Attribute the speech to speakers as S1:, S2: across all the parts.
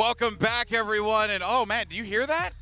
S1: Welcome back, everyone. And oh man, do you hear that?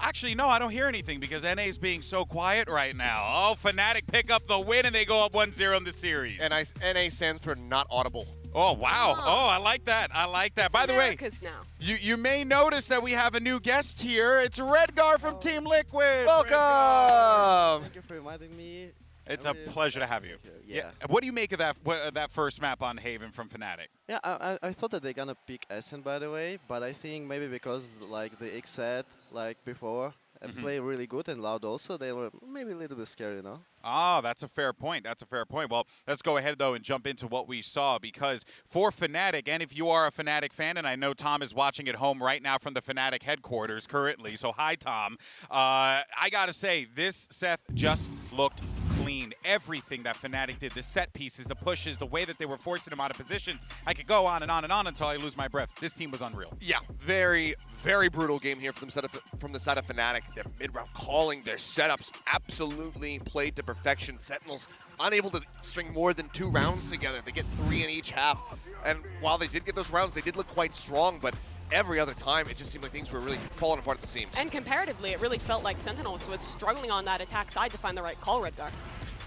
S1: Actually, no, I don't hear anything because NA is being so quiet right now. Oh, Fnatic pick up the win and they go up 1-0 in the series.
S2: NA stands for not audible.
S1: Oh, wow. Oh, I like that. I like that.
S3: It's
S1: By the way,
S3: America's now.
S1: you may notice that we have a new guest here. It's Redgar from Team Liquid.
S2: Welcome.
S4: Thank you for reminding me.
S1: It's a pleasure to have you.
S4: Yeah.
S1: What do you make of that first map on Haven from Fnatic?
S4: Yeah, I thought that they're gonna pick SN, by the way, but I think maybe because like the X set like before and play really good and loud also, they were maybe a little bit scary, you know?
S1: Ah, that's a fair point. That's a fair point. Well, let's go ahead, though, and jump into what we saw, because for Fnatic, and if you are a Fnatic fan, and I know Tom is watching at home right now from the Fnatic headquarters currently, so hi, Tom. I got to say, this Seth just looked clean. Everything that Fnatic did, the set pieces, the pushes, the way that they were forcing him out of positions, I could go on and on and on until I lose my breath. This team was unreal.
S2: Yeah, very brutal game here from the side of Fnatic. Their mid-round calling, their setups absolutely played to perfection. Sentinels unable to string more than 2 rounds together. They get 3 in each half. And while they did get those rounds, they did look quite strong, but every other time, it just seemed like things were really falling apart at the seams.
S3: And comparatively, it really felt like Sentinels was struggling on that attack side to find the right call, Redgar.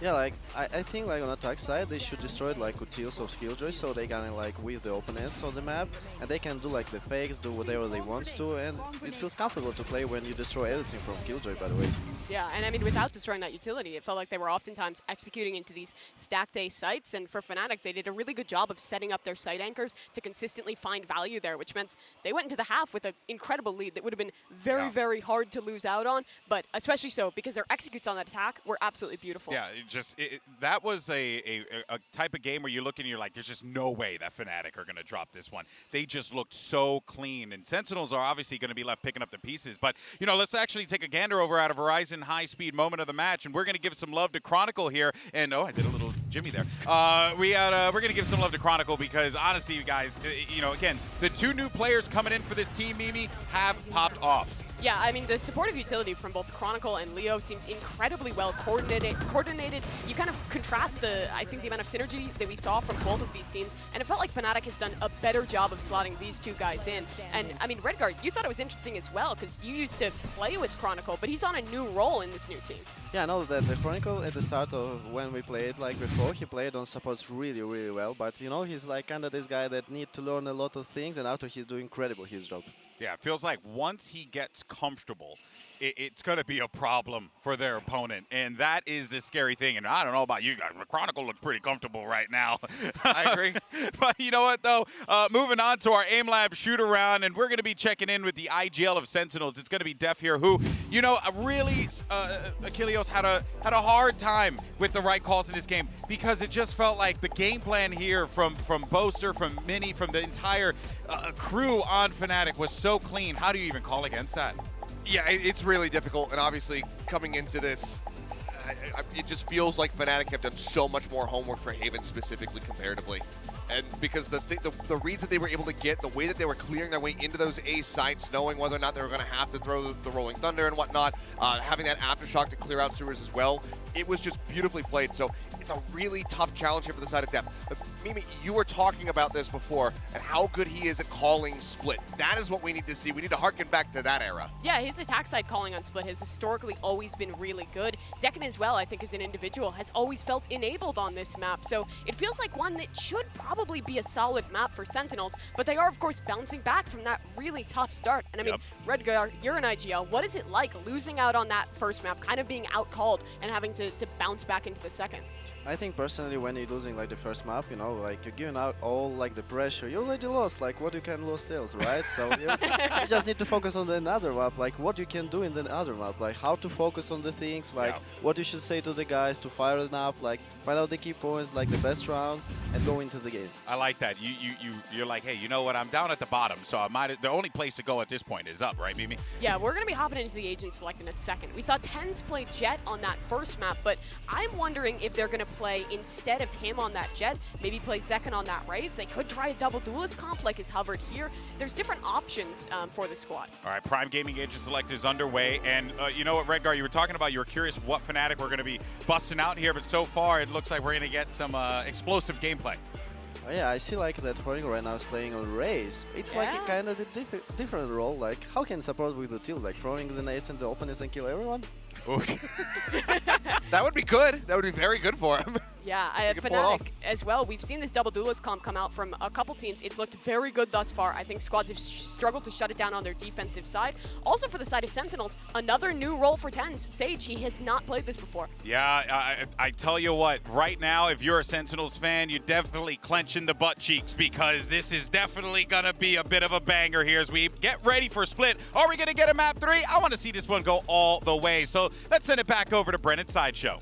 S4: Yeah, like I think like on attack side they should destroy like Utils of Skilljoy, so they can like with the opponents on the map and they can do like the fakes, do whatever they want to, and it feels comfortable to play when you destroy everything from Killjoy, by the way.
S3: Yeah, and I mean, without destroying that utility, it felt like they were oftentimes executing into these stacked A sites, and for Fnatic, they did a really good job of setting up their site anchors to consistently find value there, which meant they went into the half with an incredible lead that would have been very, very hard to lose out on, but especially so because their executes on that attack were absolutely beautiful.
S1: Yeah, that was a type of game where you look and you're like, there's just no way that Fnatic are going to drop this one. They just looked so clean, and Sentinels are obviously going to be left picking up the pieces. But, you know, let's actually take a gander over at a Verizon high-speed moment of the match, and we're going to give some love to ChroniclE here. And, oh, I did a little Jimmy there. We're going to give some love to ChroniclE because, honestly, you guys, you know, again, the 2 new players coming in for this team, Mimi, have popped off.
S3: Yeah, I mean, the supportive utility from both ChroniclE and Leo seems incredibly well coordinated. You kind of contrast I think the amount of synergy that we saw from both of these teams, and it felt like Fnatic has done a better job of slotting these 2 guys in. And I mean, Redgar, you thought it was interesting as well, because you used to play with ChroniclE, but he's on a new role in this new team.
S4: Yeah, I know that the ChroniclE at the start of when we played like before, he played on supports really, really well, but you know, he's like kind of this guy that need to learn a lot of things, and after he's doing incredible his job.
S1: Yeah, it feels like once he gets comfortable, it's going to be a problem for their opponent, and that is the scary thing. And I don't know about you guys, but ChroniclE looks pretty comfortable right now.
S2: I agree.
S1: But you know what, though? Moving on to our Aim Lab shoot-around, and we're going to be checking in with the IGL of Sentinels. It's going to be Def here, who, you know, really, Achilleos had a hard time with the right calls in this game because it just felt like the game plan here from Boaster, from Mini, from the entire crew on Fnatic was so clean. How do you even call against that?
S2: Yeah, it's really difficult, and obviously coming into this, it just feels like Fnatic have done so much more homework for Haven specifically comparatively. And because the reads that they were able to get, the way that they were clearing their way into those A sites, knowing whether or not they were going to have to throw the Rolling Thunder and whatnot, having that Aftershock to clear out sewers as well, it was just beautifully played. So it's a really tough challenge here for the side of Def. But Mimi, you were talking about this before and how good he is at calling split. That is what we need to see. We need to harken back to that era.
S3: Yeah, his attack side calling on split has historically always been really good. Zekken as well, I think as an individual, has always felt enabled on this map. So it feels like one that should probably be a solid map for Sentinels, but they are, of course, bouncing back from that really tough start. And I mean, Redgar, you're an IGL. What is it like losing out on that first map, kind of being outcalled and having to bounce back into the second?
S4: I think personally when you're losing like the first map, you know, like you're giving out all like the pressure, you already lost, like what you can lose still, right? So you just need to focus on the another map, like what you can do in the other map, like how to focus on the things, like what you should say to the guys to fire it up, like find out the key points, like the best rounds, and go into the game. I
S1: like that. You're like, hey, you know what? I'm down at the bottom, so the only place to go at this point is up, right, Mimi?
S3: Yeah, we're going to be hopping into the agent select in a second. We saw TenZ play Jett on that first map, but I'm wondering if they're going to play instead of him on that Jett, maybe play Zekken on that Raze. They could try a double duelist comp like is hovered here. There's different options for the squad.
S1: All right, Prime Gaming Agent Select is underway, and you know what, Redgar, you were talking about, you were curious what Fnatic were going to be busting out here, but so far it looks like we're going to get some explosive gameplay.
S4: Oh, yeah, I see like that Chronicle right now is playing on Raze. It's like a kind of different role. Like, how can support with the teams? Like throwing the nades into the opponents and kill everyone?
S2: That would be good. That would be very good for him.
S3: Yeah, Fnatic as well. We've seen this double duelist comp come out from a couple teams. It's looked very good thus far. I think squads have struggled to shut it down on their defensive side. Also for the side of Sentinels, another new role for TenZ. Sage, he has not played this before.
S1: Yeah, I tell you what, right now, if you're a Sentinels fan, you're definitely clenching the butt cheeks because this is definitely going to be a bit of a banger here as we get ready for Split. Are we going to get a map 3? I want to see this one go all the way. So let's send it back over to Brennan Sideshow.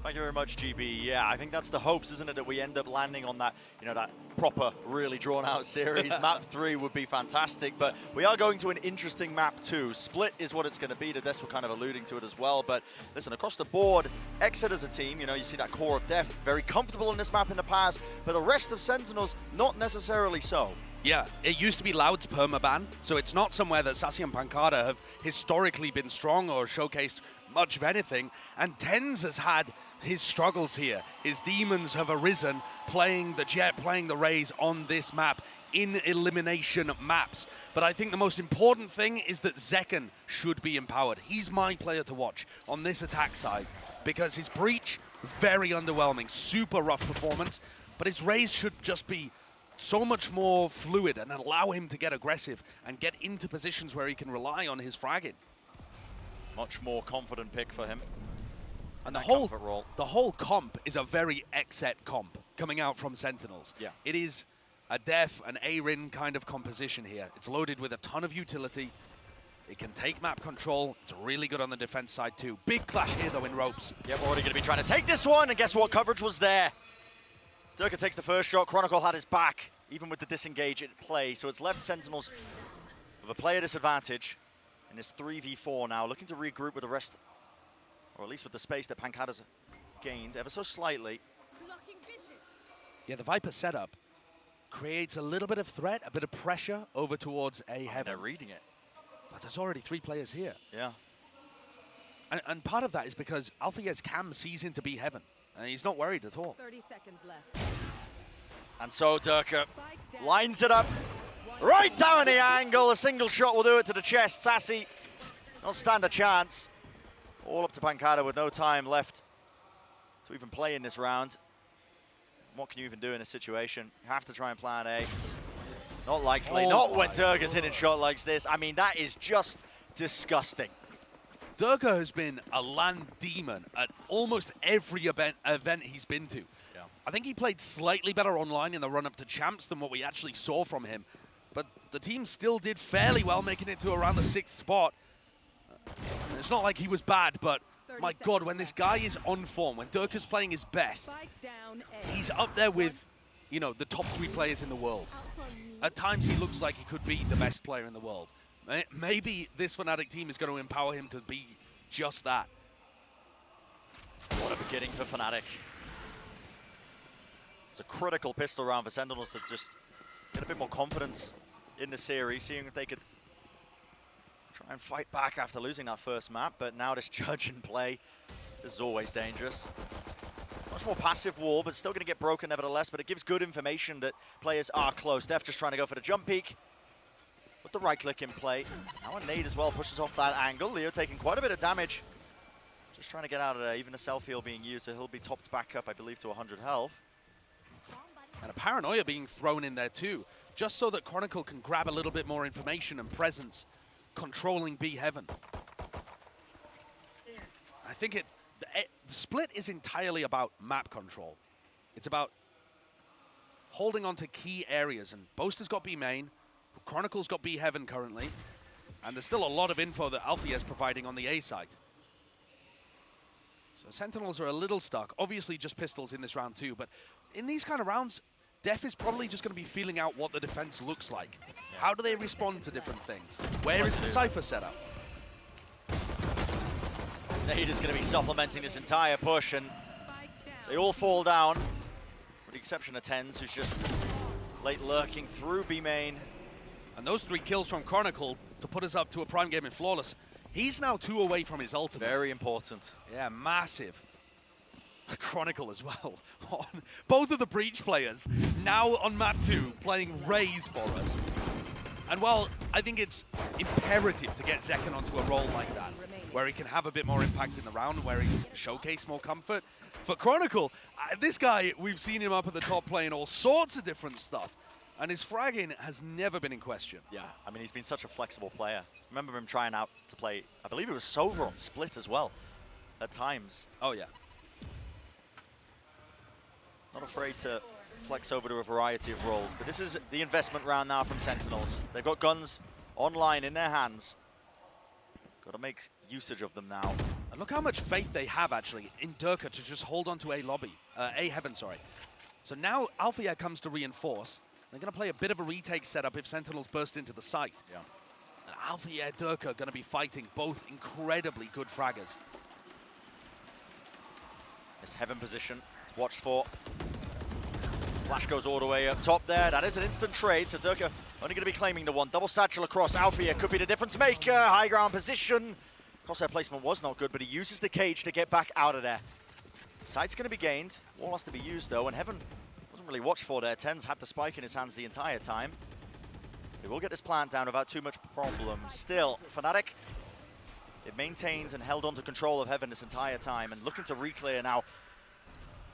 S5: Thank you very much, GB. Yeah, I think that's the hopes, isn't it, that we end up landing on that, you know, that proper, really drawn-out series. Map 3 would be fantastic, but we are going to an interesting map 2. Split is what it's going to be. The Des were kind of alluding to it as well, but listen, across the board, Exit as a team, you know, you see that core of Def, very comfortable in this map in the past, but the rest of Sentinels, not necessarily so.
S6: Yeah, it used to be Loud's permaban, so it's not somewhere that Sassy and Pancada have historically been strong or showcased much of anything, and TenZ has had his struggles here. His demons have arisen, playing the Jet, playing the Raze on this map in elimination maps. But I think the most important thing is that Zekken should be empowered. He's my player to watch on this attack side because his Breach, very underwhelming, super rough performance, but his Raze should just be so much more fluid and allow him to get aggressive and get into positions where he can rely on his fragging.
S5: Much more confident pick for him.
S6: And the whole comp is a very Exet comp coming out from Sentinels.
S5: Yeah.
S6: It is a Def, an A-Rin kind of composition here. It's loaded with a ton of utility. It can take map control. It's really good on the defense side too. Big clash here though in ropes.
S5: Yep, already going to be trying to take this one, and guess what? Coverage was there. Derke takes the first shot. ChroniclE had his back, even with the disengage at play. So it's left Sentinels with a player disadvantage in this 3v4 now, looking to regroup with the rest, or at least with the space that Pancada's gained ever so slightly.
S6: Yeah, the Viper setup creates a little bit of threat, a bit of pressure over towards A Heaven.
S5: They're reading it.
S6: But there's already 3 players here.
S5: Yeah.
S6: And part of that is because AlphaYez Cam sees into B Heaven, and he's not worried at all.
S7: 30 seconds left.
S5: And so Derke lines it up right down the angle. A single shot will do it to the chest. Sassy not stand a chance. All up to Pancada with no time left to even play in this round. What can you even do in a situation? You have to try and plan A. Not likely. Not when Derke's hitting shot like this. I mean, that is just disgusting.
S6: Derke has been a land demon at almost every event he's been to.
S5: Yeah.
S6: I think he played slightly better online in the run-up to Champs than what we actually saw from him. But the team still did fairly well, making it to around the 6th spot. It's not like he was bad, but my God, when this guy is on form, when Derke's playing his best, he's up there with, you know, the top 3 players in the world. At times, he looks like he could be the best player in the world. Maybe this Fnatic team is going to empower him to be just that.
S5: What a beginning for Fnatic. It's a critical pistol round for Sentinels to just get a bit more confidence in the series, seeing if they could try and fight back after losing that first map. But now this Judge in play, this is always dangerous. Much more passive wall, but still going to get broken nevertheless. But it gives good information that players are close. Def just trying to go for the jump peek. With the right click in play. Now a nade as well pushes off that angle. Leo taking quite a bit of damage. Just trying to get out of there. Even a self heal being used, so he'll be topped back up, I believe, to 100 health.
S6: And a Paranoia being thrown in there too, just so that ChroniclE can grab a little bit more information and presence, controlling B Heaven. I think the split is entirely about map control. It's about holding on to key areas, and Boaster's got B main, ChroniclE's got B Heaven currently, and there's still a lot of info that AlphaYez is providing on the A side. So Sentinels are a little stuck. Obviously just pistols in this round too, but in these kind of rounds, Def is probably just going to be feeling out what the defense looks like. Yeah. How do they respond to different things? Where is the Cypher setup?
S5: Nade is going to be supplementing this entire push, and they all fall down, with the exception of TenZ, who's just late lurking through B main.
S6: And those 3 kills from ChroniclE to put us up to a prime game in Flawless. He's now 2 away from his ultimate.
S5: Very important.
S6: Yeah, massive. ChroniclE as well. Both of the Breach players now on map 2 playing Raze for us. And while I think it's imperative to get Zekken onto a role like that, where he can have a bit more impact in the round, where he's showcased more comfort, for ChroniclE, this guy, we've seen him up at the top playing all sorts of different stuff, and his fragging has never been in question.
S5: Yeah, I mean, he's been such a flexible player. Remember him trying out to play, I believe it was Sova on Split as well, at times.
S6: Oh, yeah.
S5: Not afraid to flex over to a variety of roles, but this is the investment round now from Sentinels. They've got guns online in their hands. Got to make usage of them now.
S6: And look how much faith they have, actually, in Derke to just hold on to A Heaven, sorry. So now Alpha comes to reinforce. They're going to play a bit of a retake setup if Sentinels burst into the site.
S5: Yeah.
S6: And Alpha Derke are going to be fighting both incredibly good fraggers.
S5: This Heaven position, it's watched for. Flash goes all the way up top there. That is an instant trade, so Derke only going to be claiming the one. Double satchel across. Alfia could be the difference maker. High ground position. Crosshair placement was not good, but he uses the cage to get back out of there. Site's going to be gained. Wall has to be used, though, and Heaven wasn't really watched for there. TenZ had the spike in his hands the entire time. They will get this plant down without too much problem. Still, Fnatic, it maintained and held on to control of Heaven this entire time, and looking to re-clear now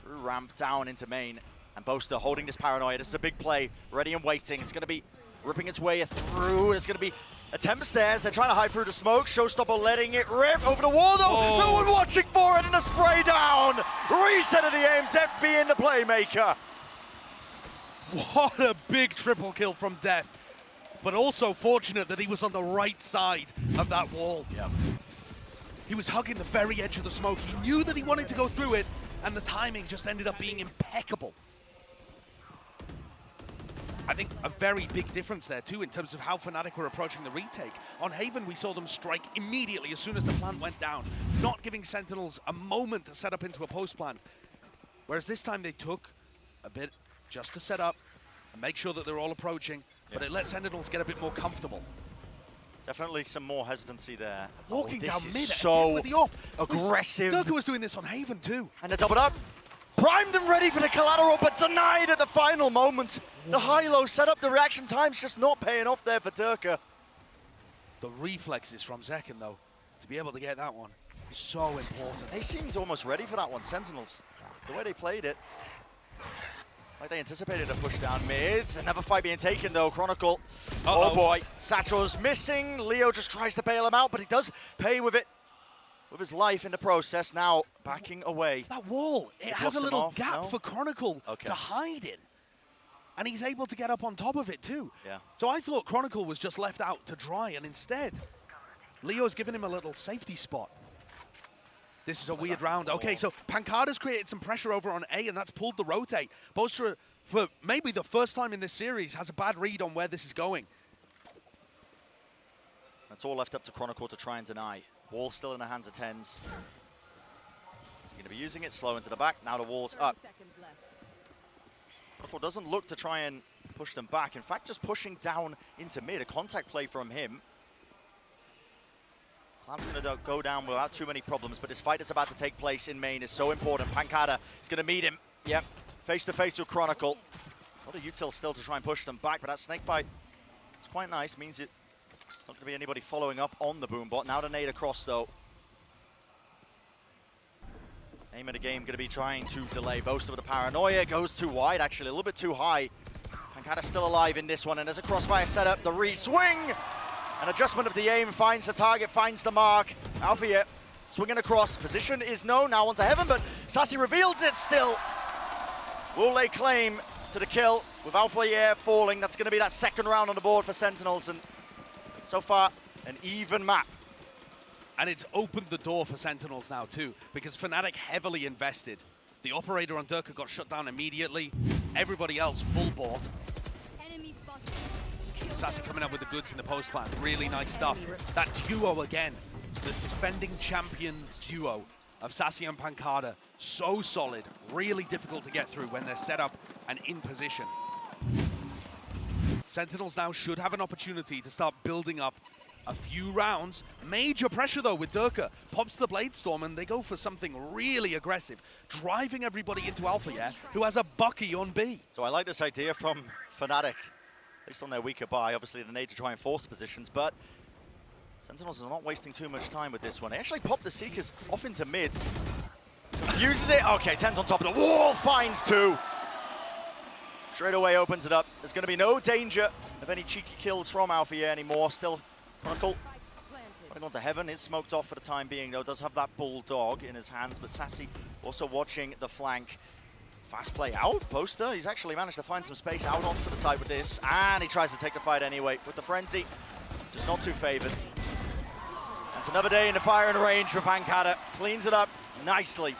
S5: through ramp down into main. And Boaster holding this paranoia. This is a big play, ready and waiting. It's going to be ripping its way through. It's going to be a Tempest stairs. They're trying to hide through the smoke. Showstopper letting it rip over the wall, though.
S6: Oh.
S5: No one watching for it, and a spray down. Reset of the aim. Def being the playmaker.
S6: What a big triple kill from Def. But also fortunate that he was on the right side of that wall.
S5: Yep.
S6: He was hugging the very edge of the smoke. He knew that he wanted to go through it, and the timing just ended up being impeccable. I think a very big difference there too in terms of how Fnatic were approaching the retake. On Haven, we saw them strike immediately as soon as the plant went down, not giving Sentinels a moment to set up into a post plant. Whereas this time they took a bit just to set up and make sure that they're all approaching, but it let Sentinels get a bit more comfortable.
S5: Definitely some more hesitancy there.
S6: Walking down mid
S5: so
S6: with the op.
S5: aggressive.
S6: Derke was doing this on Haven too.
S5: And they're doubled up. Primed and ready for the collateral, but denied at the final moment. The high-low setup, the reaction time's just not paying off there for Derke.
S6: The reflexes from Zekken, though, to be able to get that one, so important.
S5: They seemed almost ready for that one, Sentinels. The way they played it, like they anticipated a push down mid. Another fight being taken, though. ChroniclE, oh boy, Satchel's missing. Leo just tries to bail him out, but he does pay with it. With his life in the process, now backing away.
S6: That wall, it has a little gap for ChroniclE to hide in. And he's able to get up on top of it too.
S5: Yeah.
S6: So I thought ChroniclE was just left out to dry, and instead, Leo's given him a little safety spot. This is a weird round. Okay, so Pancada's created some pressure over on A, and that's pulled the rotate. Boaster, for maybe the first time in this series, has a bad read on where this is going.
S5: That's all left up to ChroniclE to try and deny. Wall still in the hands of TenZ. He's going to be using it, slow into the back. Now the wall's up. ChroniclE doesn't look to try and push them back. In fact, just pushing down into mid. A contact play from him. Plan's going to go down without too many problems, but this fight that's about to take place in main is so important. Pancada is going to meet him. Yep, face to face with ChroniclE. What a util still to try and push them back, but that snake bite is quite nice. Means it's not going to be anybody following up on the boom bot. Now the nade across, though. Aim of the game going to be trying to delay. Boaster with the paranoia. Goes too wide, actually, a little bit too high. Pancada's still alive in this one, and there's a crossfire setup. The re-swing! An adjustment of the aim, finds the target, finds the mark. Alfia swinging across. Position is known now onto Heaven, but Sassy reveals it still. Will lay claim to the kill with Alfia falling. That's going to be that second round on the board for Sentinels, and so far, an even map.
S6: And it's opened the door for Sentinels now too, because Fnatic heavily invested. The operator on Derke got shut down immediately. Everybody else full board. Sassy coming up with the goods in the post plant. Really nice stuff. That duo again, the defending champion duo of Sassy and Pancada, so solid, really difficult to get through when they're set up and in position. Sentinels now should have an opportunity to start building up a few rounds. Major pressure though with Derke. Pops the Blade Storm and they go for something really aggressive, driving everybody into Alpha, yeah, who has a Bucky on B.
S5: So I like this idea from Fnatic, based on their weaker buy. Obviously they need to try and force positions, but Sentinels are not wasting too much time with this one. They actually pop the Seekers off into mid. Confuses it. Okay, TenZ on top of the wall, finds 2. Straight away opens it up. There's going to be no danger of any cheeky kills from Alpha anymore. Still, ChroniclE running onto Heaven is smoked off for the time being, though. Does have that Bulldog in his hands, but Sassy also watching the flank. Fast play out. Poster, he's actually managed to find some space out onto the side with this, and he tries to take the fight anyway with the Frenzy. Just not too favored. That's another day in the fire and range for Pancada. Cleans it up nicely.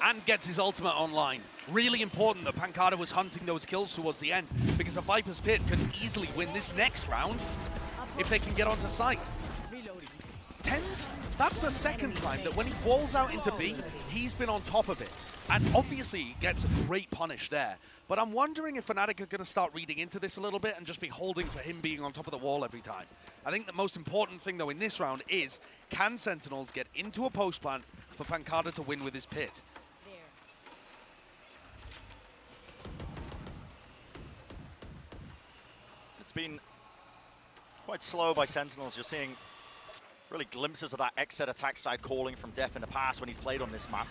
S6: And gets his ultimate online. Really important that Pancada was hunting those kills towards the end, because a Viper's Pit could easily win this next round if they can get onto site. TenZ, that's the second time that when he walls out into B, he's been on top of it. And obviously he gets a great punish there. But I'm wondering if Fnatic are going to start reading into this a little bit and just be holding for him being on top of the wall every time. I think the most important thing though in this round is, can Sentinels get into a post plant for Pancada to win with his pit?
S5: It's been quite slow by Sentinels. You're seeing really glimpses of that exit attack side calling from Def in the past when he's played on this map.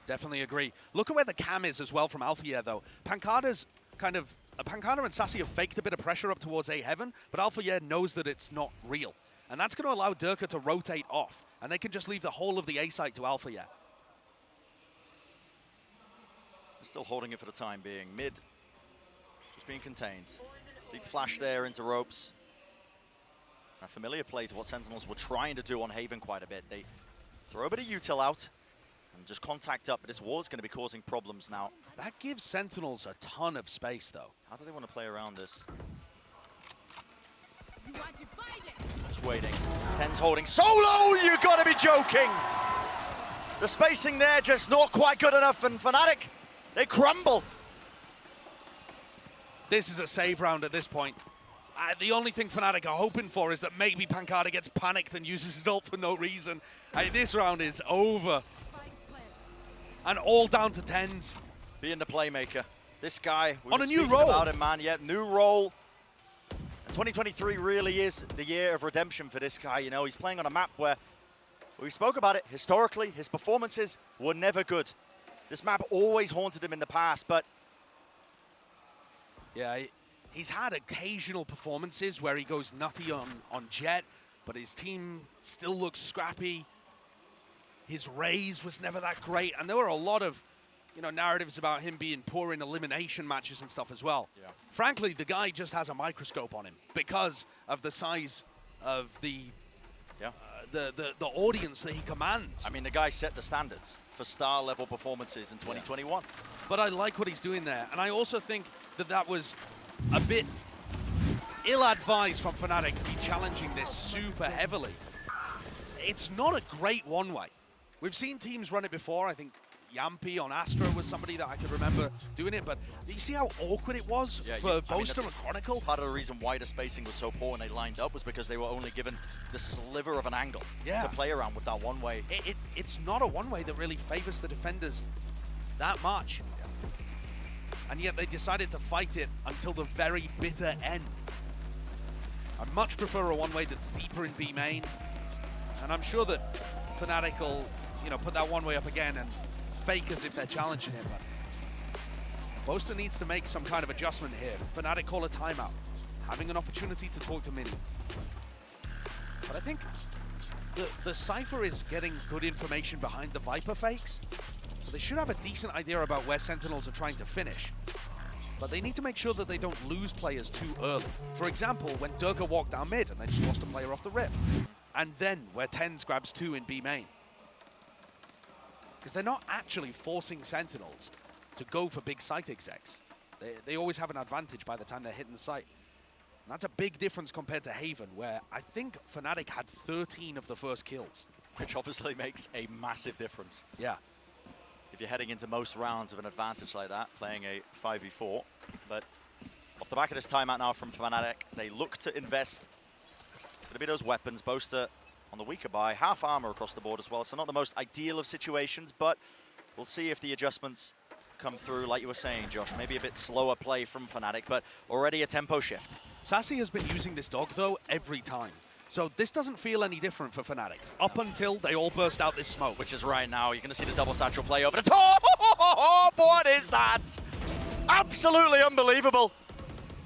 S6: Definitely agree. Look at where the cam is as well from Alpha though. Pancada's kind of, Pancada and Sassy have faked a bit of pressure up towards A Heaven, but Alpha knows that it's not real. And that's going to allow Derke to rotate off, and they can just leave the whole of the A site to Alpha.
S5: They're still holding it for the time being. Mid, just being contained. Deep flash there into ropes. A familiar play to what Sentinels were trying to do on Haven quite a bit. They throw a bit of util out and just contact up, but this wall is going to be causing problems now.
S6: That gives Sentinels a ton of space though.
S5: How do they want to play around this? Just waiting. TenZ holding solo, you gotta be joking! The spacing there just not quite good enough, and Fnatic, they crumble.
S6: This is a save round at this point. The only thing Fnatic are hoping for is that maybe Pancada gets panicked and uses his ult for no reason. This round is over. And all down to TenZ.
S5: Being the playmaker. This guy,
S6: on a new role.
S5: About him, man. Yeah, new role. And 2023 really is the year of redemption for this guy. You know, he's playing on a map where we spoke about it. Historically, his performances were never good. This map always haunted him in the past, but
S6: yeah, he's had occasional performances where he goes nutty on Jet, but his team still looks scrappy. His raise was never that great, and there were a lot of, you know, narratives about him being poor in elimination matches and stuff as well.
S5: Yeah.
S6: Frankly, the guy just has a microscope on him because of the size of the audience that he commands.
S5: I mean, the guy set the standards for star-level performances in 2021.
S6: Yeah. But I like what he's doing there, and I also think that that was a bit ill-advised from Fnatic to be challenging this super heavily. It's not a great one-way. We've seen teams run it before. I think Yampi on Astra was somebody that I could remember doing it, but do you see how awkward it was for Boaster and ChroniclE?
S5: Part of the reason why the spacing was so poor when they lined up was because they were only given the sliver of an angle to play around with that one-way.
S6: It's not a one-way that really favors the defenders that much. And yet they decided to fight it until the very bitter end. I much prefer a one-way that's deeper in B main, and I'm sure that Fnatic will, you know, put that one-way up again and fake as if they're challenging him. But Boaster needs to make some kind of adjustment here. Fnatic call a timeout, having an opportunity to talk to Mini. But I think the Cypher is getting good information behind the Viper fakes. So they should have a decent idea about where Sentinels are trying to finish. But they need to make sure that they don't lose players too early. For example, when Derke walked down mid and they just lost a player off the rip. And then where TenZ grabs 2 in B main. Because they're not actually forcing Sentinels to go for big site execs. They always have an advantage by the time they're hitting the site. And that's a big difference compared to Haven, where I think Fnatic had 13 of the first kills.
S5: Which obviously makes a massive difference.
S6: Yeah.
S5: If you're heading into most rounds of an advantage like that, playing a 5v4. But off the back of this timeout now from Fnatic, they look to invest going to be those weapons. Boaster on the weaker buy, half armor across the board as well, so not the most ideal of situations, but we'll see if the adjustments come through, like you were saying, Josh. Maybe a bit slower play from Fnatic, but already a tempo shift.
S6: Sassy has been using this dog, though, every time. So this doesn't feel any different for Fnatic, up until they all burst out this smoke.
S5: Which is right now. You're going to see the double satchel play over the top. Oh, what is that? Absolutely unbelievable.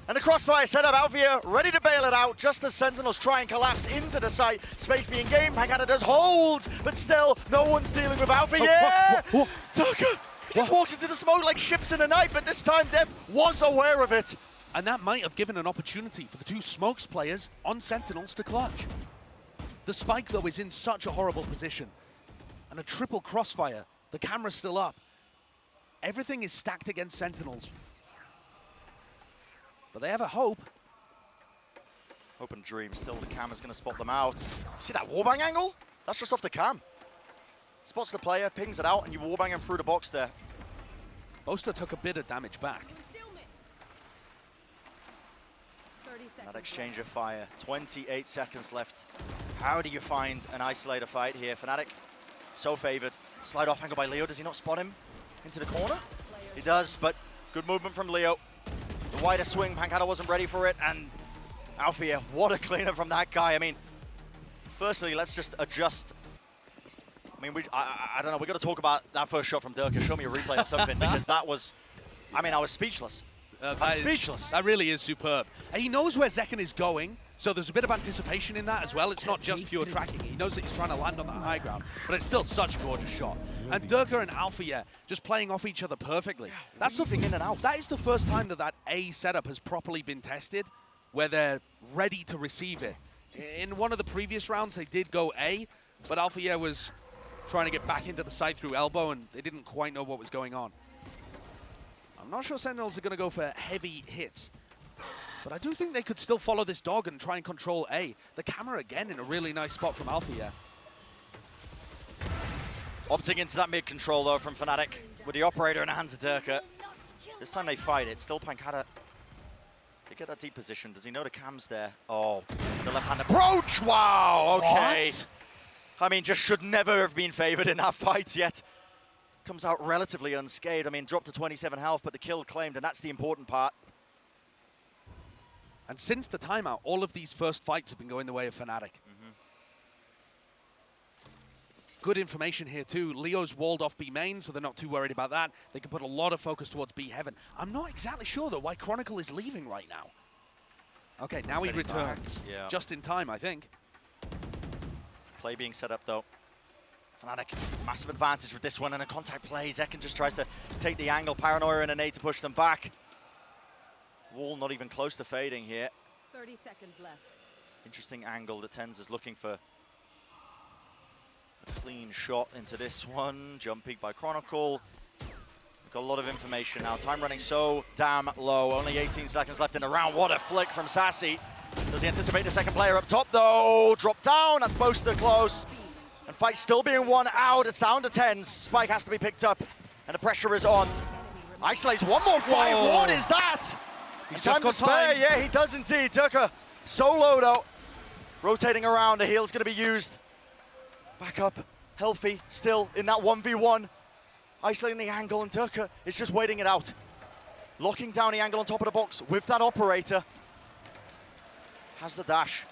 S5: And the crossfire setup, Alfia ready to bail it out just as Sentinels try and collapse into the site. Space being gained, Pancada does hold, but still, no one's dealing with Alfia. Yeah! Derke just walks into the smoke like ships in the night, but this time Dev was aware of it.
S6: And that might have given an opportunity for the two Smokes players on Sentinels to clutch. The spike, though, is in such a horrible position. And a triple crossfire, the camera's still up. Everything is stacked against Sentinels. But they have a hope.
S5: Hope and dream. Still, the cam is going to spot them out. See that warbang angle? That's just off the cam. Spots the player, pings it out, and you warbang him through the box there.
S6: Boaster took a bit of damage back.
S5: That exchange of fire. 28 seconds left. How do you find an isolator fight here? Fnatic, so favored. Slide off angle by Leo. Does he not spot him into the corner? He does, but good movement from Leo. The wider swing, Pancada wasn't ready for it, and Alfia, what a cleanup from that guy. I mean, firstly, let's just adjust. I mean, I don't know, we got to talk about that first shot from Derke. Show me a replay or something, because that was, I mean, I was speechless. I'm speechless.
S6: That really is superb. And he knows where Zekken is going, so there's a bit of anticipation in that as well. It's not just pure tracking. He knows that he's trying to land on that high ground, but it's still such a gorgeous shot. And Derke and Alfia just playing off each other perfectly. That's the thing in and out. That is the first time that that A setup has properly been tested, where they're ready to receive it. In one of the previous rounds, they did go A, but Alfia was trying to get back into the site through elbow, and they didn't quite know what was going on. I'm not sure Sentinels are going to go for heavy hits, but I do think they could still follow this dog and try and control A. The camera again in a really nice spot from Alfia.
S5: Opting into that mid-control, though, from Fnatic, with the operator in the hands of Derke. This time they fight it. Still Pancada. They get that deep position. Does he know the cam's there? Oh, the left-hand approach! Wow, okay.
S6: What?
S5: I mean, just should never have been favored in that fight yet. Comes out relatively unscathed. I mean, dropped to 27 health, but the kill claimed, and that's the important part.
S6: And since the timeout, all of these first fights have been going the way of Fnatic. Good information here too. Leo's walled off B main, so they're not too worried about that. They can put a lot of focus towards B heaven. I'm not exactly sure though why ChroniclE is leaving right now. Okay, now he returns.
S5: Yeah.
S6: Just in time, I think.
S5: Play being set up though. Fnatic, massive advantage with this one, and a contact play. Zekken just tries to take the angle. Paranoia and a nade to push them back. Wall not even close to fading here.
S7: 30 seconds left.
S5: Interesting angle that TenZ is looking for. A clean shot into this one. Jump peek by ChroniclE. We've got a lot of information now. Time running so damn low. Only 18 seconds left in the round. What a flick from Sassy. Does he anticipate the second player up top though? Drop down. That's Boaster close. And fight still being won out. It's down to TenZ. Spike has to be picked up, and the pressure is on. Isolates one more fight.
S6: Whoa.
S5: What is that?
S6: He's
S5: time
S6: just got
S5: to spare.
S6: time.
S5: Yeah, he does indeed. Derke solo though. Rotating around. The heal's going to be used. Back up. Healthy. Still in that 1v1. Isolating the angle, and Derke is just waiting it out. Locking down the angle on top of the box with that operator. Has the dash.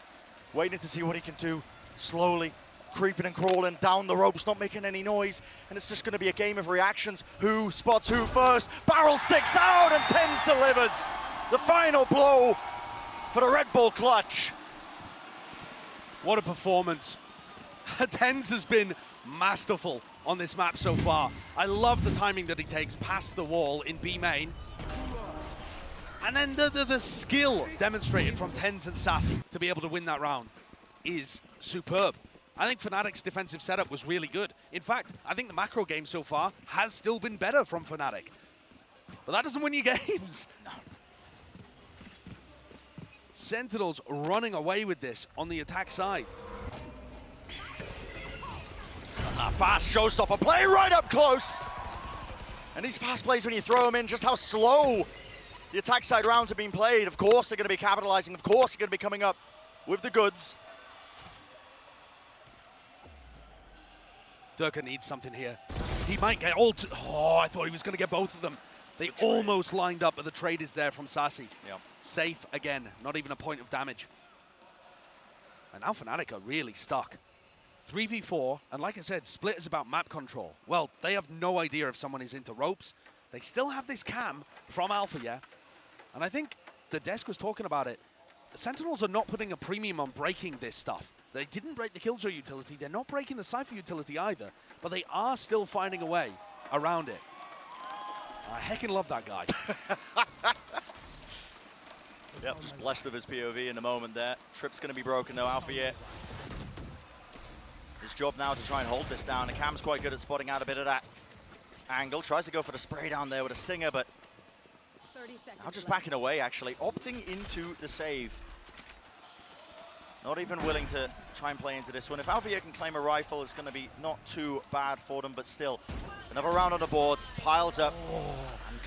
S5: Waiting to see what he can do. Slowly. Creeping and crawling down the ropes, not making any noise, and it's just going to be a game of reactions. Who spots who first? Barrel sticks out, and TenZ delivers the final blow for the Red Bull clutch.
S6: What a performance. TenZ has been masterful on this map so far. I love the timing that he takes past the wall in B main. And then the skill demonstrated from TenZ and Sassy to be able to win that round is superb. I think Fnatic's defensive setup was really good. In fact, I think the macro game so far has still been better from Fnatic. But that doesn't win you games. No. Sentinels running away with this on the attack side.
S5: Fast showstopper play right up close. And these fast plays, when you throw them in, just how slow the attack side rounds have been played. Of course they're going to be capitalizing. Of course they're going to be coming up with the goods.
S6: Derke needs something here. He might get all oh, I thought he was going to get both of them. They almost lined up, but the trade is there from Sassy.
S5: Yep.
S6: Safe again, not even a point of damage. And now Fnatic are really stuck. 3v4, and like I said, Split is about map control. Well, they have no idea if someone is into ropes. They still have this cam from Alpha, yeah? And I think the desk was talking about it. The Sentinels are not putting a premium on breaking this stuff. They didn't break the Killjoy utility. They're not breaking the Cypher utility either, but they are still finding a way around it. I heckin' love that guy.
S5: Yep, just blessed of his POV in the moment there. Trip's going to be broken though, Alpha yet. His job now to try and hold this down. And Cam's quite good at spotting out a bit of that angle. Tries to go for the spray down there with a stinger, but now just backing away actually. Opting into the save. Not even willing to try and play into this one. If Alpha can claim a rifle, it's going to be not too bad for them, but still. Another round on the board, piles up.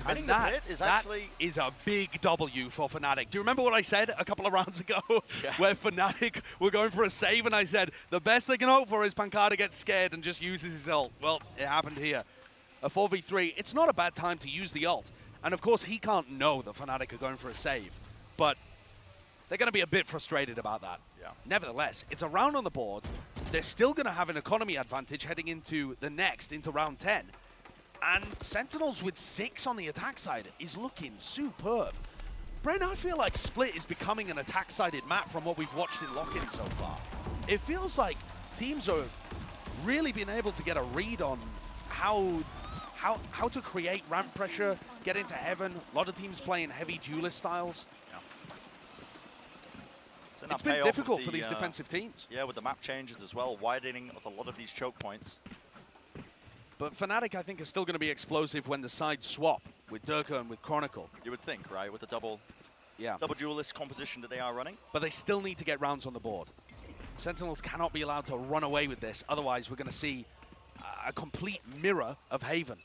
S6: And that is a big W for Fnatic. Do you remember what I said a couple of rounds ago? Yeah. Where Fnatic were going for a save, and I said, the best they can hope for is Pancada gets scared and just uses his ult. Well, it happened here. A 4v3, it's not a bad time to use the ult. And of course, he can't know that Fnatic are going for a save. But they're going to be a bit frustrated about that. Yeah. Nevertheless, it's a round on the board. They're still going to have an economy advantage heading into the next, into round 10. And Sentinels with 6 on the attack side is looking superb. Brent, I feel like Split is becoming an attack-sided map from what we've watched in Lock-in so far. It feels like teams are really being able to get a read on how to create ramp pressure, get into heaven. A lot of teams playing heavy duelist styles. So it's been difficult for these defensive teams.
S5: Yeah, with the map changes as well, widening of a lot of these choke points.
S6: But Fnatic, I think, is still going to be explosive when the sides swap with Derke and with ChroniclE.
S5: You would think, right, with the double
S6: double
S5: duelist composition that they are running.
S6: But they still need to get rounds on the board. Sentinels cannot be allowed to run away with this. Otherwise, we're going to see a complete mirror of Haven,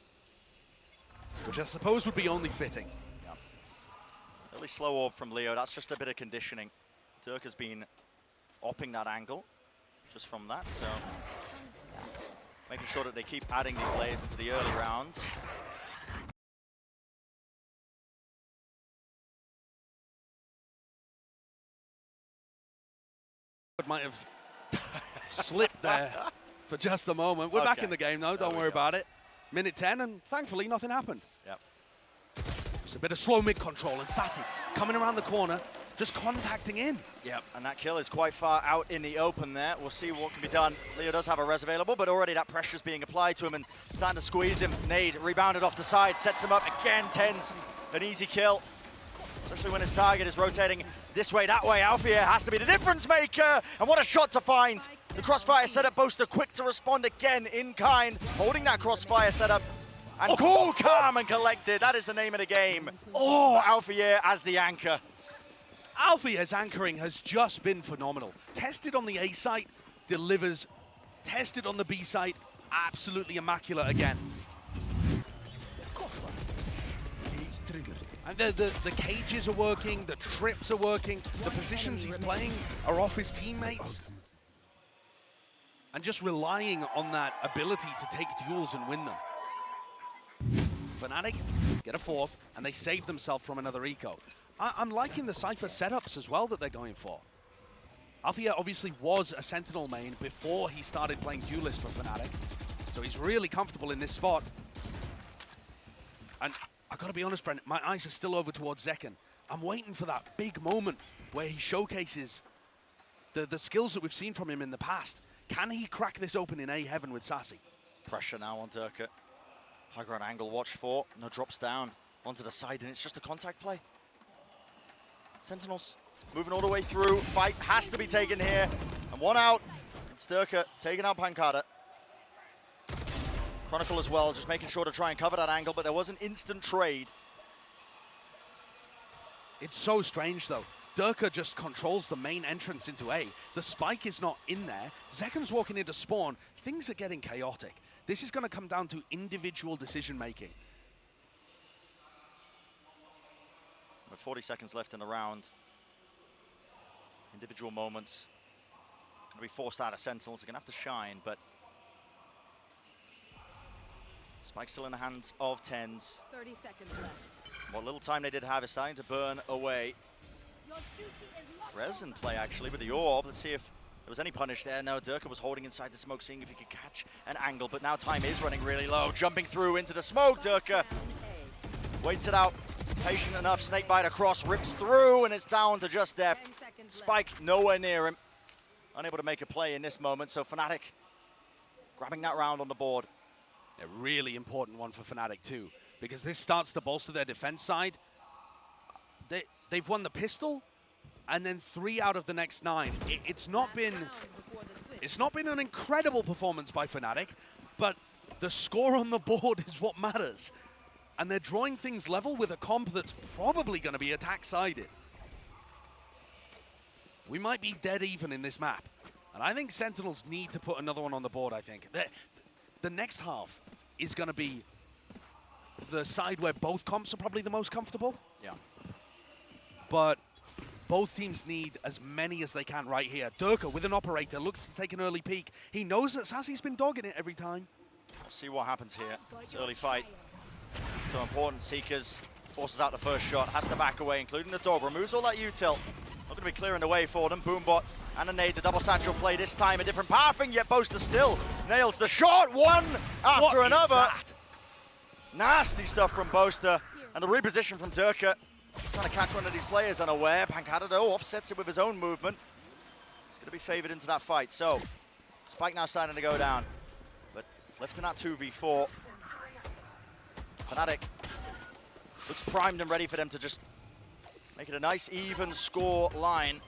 S6: which I suppose would be only fitting.
S5: Yeah. Really slow orb from Leo. That's just a bit of conditioning. Derke has been opping that angle just from that, so making sure that they keep adding these layers into the early rounds.
S6: It might have slipped there for just a moment. We're back in the game though, don't worry about it. Minute 10, and thankfully nothing happened.
S5: Yep.
S6: Just a bit of slow mid control, and Sassy coming around the corner, just contacting in.
S5: Yep, and that kill is quite far out in the open there. We'll see what can be done. Leo does have a res available, but already that pressure's being applied to him and starting to squeeze him. Nade rebounded off the side, sets him up again. TenZ, an easy kill, especially when his target is rotating this way, that way. Alfia has to be the difference maker, and what a shot to find. The crossfire setup, Boaster quick to respond again in kind, holding that crossfire setup. And cool, calm and collected. That is the name of the game. Oh, Alfia as the anchor.
S6: Alfia's anchoring has just been phenomenal. Tested on the A site, delivers. Tested on the B site, absolutely immaculate again. And the cages are working, the trips are working, the positions he's playing are off his teammates. And just relying on that ability to take duels and win them. Fnatic get a fourth, and they save themselves from another eco. I'm liking the Cypher setups as well that they're going for. Alfia obviously was a Sentinel main before he started playing Duelist for Fnatic, so he's really comfortable in this spot. And I gotta be honest, Brent, my eyes are still over towards Zekken. I'm waiting for that big moment where he showcases the skills that we've seen from him in the past. Can he crack this open in A heaven with Sassy?
S5: Pressure now on Derke. High ground angle watched for, no drops down onto the side, and it's just a contact play. Sentinels moving all the way through. Fight has to be taken here. And one out. It's Derke taking out Pancada. ChroniclE as well, just making sure to try and cover that angle, but there was an instant trade.
S6: It's so strange though. Derke just controls the main entrance into A. The spike is not in there. Zekken's walking into spawn. Things are getting chaotic. This is going to come down to individual decision making.
S5: With 40 seconds left in the round. Individual moments. Going to be forced out of Sentinels. They're going to have to shine, but Spike still in the hands of TenZ.
S7: 30 seconds left.
S5: What little time they did have is starting to burn away. Rez in play actually with the orb. Let's see if there was any punish there. No, Derke was holding inside the smoke, seeing if he could catch an angle, but now time is running really low. Jumping through into the smoke, Derke waits it out. Patient enough, snakebite across, rips through, and it's down to just depth. Spike nowhere near him. Unable to make a play in this moment, so Fnatic grabbing that round on the board.
S6: A really important one for Fnatic too, because this starts to bolster their defense side. They've won the pistol, and then 3 out of the next 9. It's not been an incredible performance by Fnatic, but the score on the board is what matters. And they're drawing things level with a comp that's probably going to be attack-sided. We might be dead even in this map. And I think Sentinels need to put another one on the board, I think. The next half is going to be the side where both comps are probably the most comfortable.
S5: Yeah.
S6: But both teams need as many as they can right here. Derke with an operator looks to take an early peek. He knows that Sassy's been dogging it every time.
S5: We'll see what happens here. It's an early fight. So important. Seekers forces out the first shot, has to back away, including the dog. Removes all that util. Not going to be clearing the way for them. Boombot and a nade. The double satchel play this time. A different pathing, yet Boaster still nails the shot. One after another. Nasty stuff from Boaster. And the reposition from Derke. Trying to catch one of these players unaware. Pancada, though, offsets it with his own movement. He's going to be favored into that fight. So, Spike now starting to go down. But left in that 2v4. Fnatic looks primed and ready for them to just make it a nice, even score line.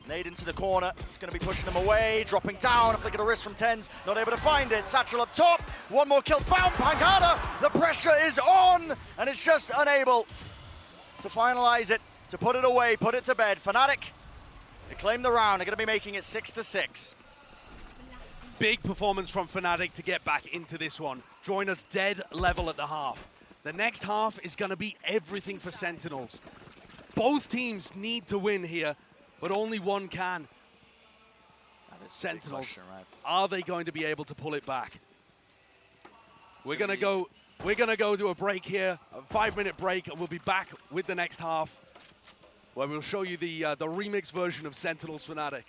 S5: Nade into the corner. It's going to be pushing them away. Dropping down. A flick of the wrist from TenZ. Not able to find it. Satchel up top. One more kill found. Pancada. The pressure is on. And it's just unable to finalize it, to put it away, put it to bed. Fnatic, they claim the round. They're going to be making it 6-6.
S6: Big performance from Fnatic to get back into this one. Drawing us dead level at the half. The next half is going to be everything for Sentinels. Both teams need to win here, but only one can. Sentinels,
S5: question, right?
S6: Are they going to be able to pull it back? We're going to go to a break here, a 5-minute break, and we'll be back with the next half, where we'll show you the remix version of Sentinels Fnatic.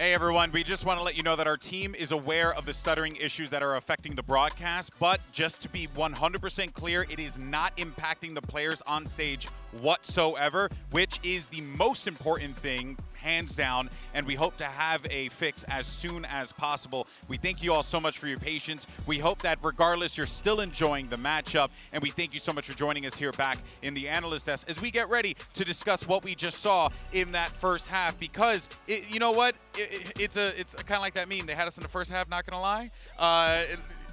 S1: Hey everyone, we just want to let you know that our team is aware of the stuttering issues that are affecting the broadcast, but just to be 100% clear, it is not impacting the players on stage whatsoever, which is the most important thing, hands down, and we hope to have a fix as soon as possible. We thank you all so much for your patience. We hope that regardless, you're still enjoying the matchup, and we thank you so much for joining us here back in the analyst desk as we get ready to discuss what we just saw in that first half, because you know what? It's kind of like that meme. They had us in the first half, not gonna lie.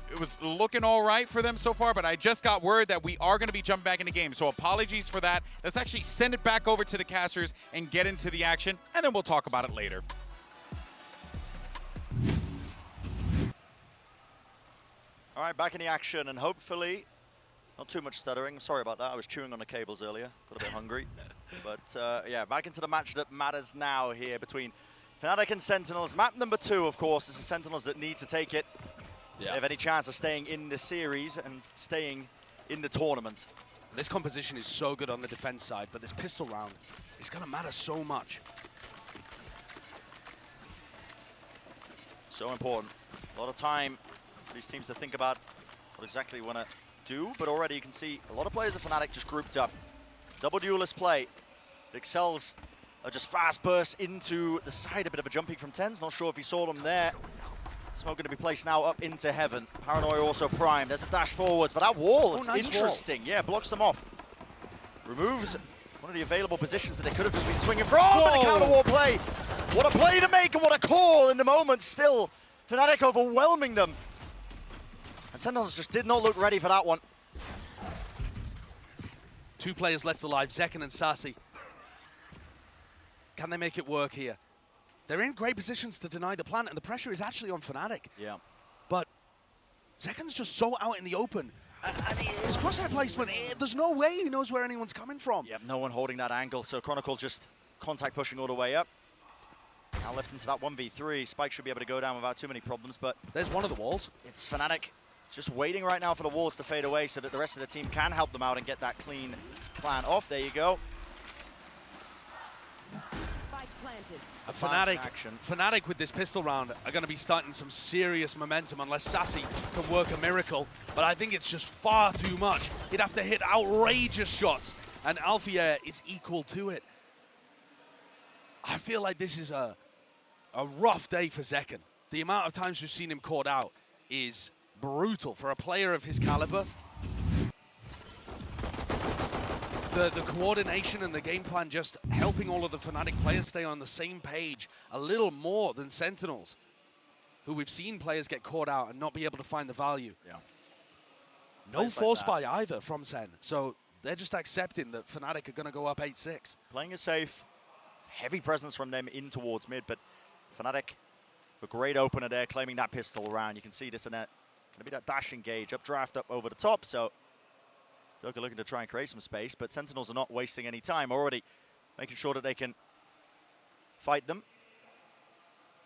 S1: It was looking all right for them so far, but I just got word that we are going to be jumping back in the game. So apologies for that. Let's actually send it back over to the casters and get into the action, and then we'll talk about it later.
S5: All right, back in the action, and hopefully not too much stuttering. Sorry about that. I was chewing on the cables earlier. Got a bit hungry. But yeah, back into the match that matters now here between Fnatic and Sentinels. Map number 2, of course, is the Sentinels that need to take it. Yeah. They have any chance of staying in the series and staying in the tournament.
S6: This composition is so good on the defense side, but this pistol round is going to matter so much.
S5: So important. A lot of time for these teams to think about what exactly want to do, but already you can see a lot of players at Fnatic just grouped up. Double duelist play. The Excels are just fast bursts into the side. A bit of a jumping from TenZ. Not sure if he saw them there. Smoke going to be placed now up into heaven. Paranoia also primed. There's a dash forwards, but that wall, it's
S6: nice
S5: interesting.
S6: Wall.
S5: Yeah, blocks them off. Removes one of the available positions that they could have just been swinging from. But the counter wall play. What a play to make and what a call in the moment still. Fnatic overwhelming them. And Sentinels just did not look ready for that one.
S6: 2 players left alive, Zekken and Sassy. Can they make it work here? They're in great positions to deny the plant, and the pressure is actually on Fnatic.
S5: Yeah.
S6: But Zekken's just so out in the open. And his crosshair placement, there's no way he knows where anyone's coming from.
S5: Yep, no one holding that angle, so ChroniclE just contact pushing all the way up. Now left into that 1v3. Spike should be able to go down without too many problems, but
S6: there's one of the walls.
S5: It's Fnatic just waiting right now for the walls to fade away so that the rest of the team can help them out and get that clean plan off. There you go.
S6: Fnatic with this pistol round are going to be starting some serious momentum unless Sassy can work a miracle. But I think it's just far too much. He'd have to hit outrageous shots, and Alfia is equal to it. I feel like this is a rough day for Zekken. The amount of times we've seen him caught out is brutal for a player of his caliber. The coordination and the game plan just helping all of the Fnatic players stay on the same page a little more than Sentinels, who we've seen players get caught out and not be able to find the value.
S5: Yeah.
S6: No force buy either from Sen, so they're just accepting that Fnatic are going to go up 8-6.
S5: Playing it safe, heavy presence from them in towards mid, but Fnatic, a great opener there, claiming that pistol round. You can see this in that, going to be that dash engage, up draft up over the top, so Derke looking to try and create some space, but Sentinels are not wasting any time, already making sure that they can fight them.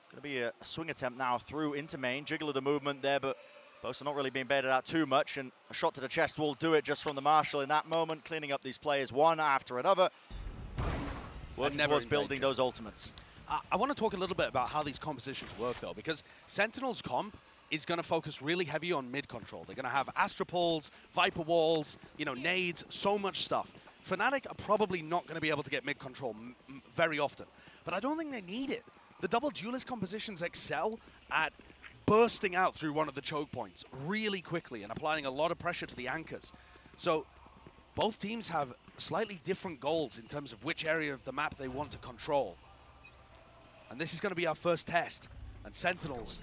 S5: Going to be a swing attempt now through into main. Jiggle of the movement there, but both are not really being baited out too much, and a shot to the chest will do it just from the Marshal in that moment, cleaning up these players one after another. Working towards building those ultimates.
S6: I want to talk a little bit about how these compositions work, though, because Sentinels comp is going to focus really heavy on mid control. They're going to have Astropols, Viper Walls, you know, nades, so much stuff. Fnatic are probably not going to be able to get mid control very often, but I don't think they need it. The double duelist compositions excel at bursting out through one of the choke points really quickly and applying a lot of pressure to the anchors. So both teams have slightly different goals in terms of which area of the map they want to control. And this is going to be our first test. And Sentinels,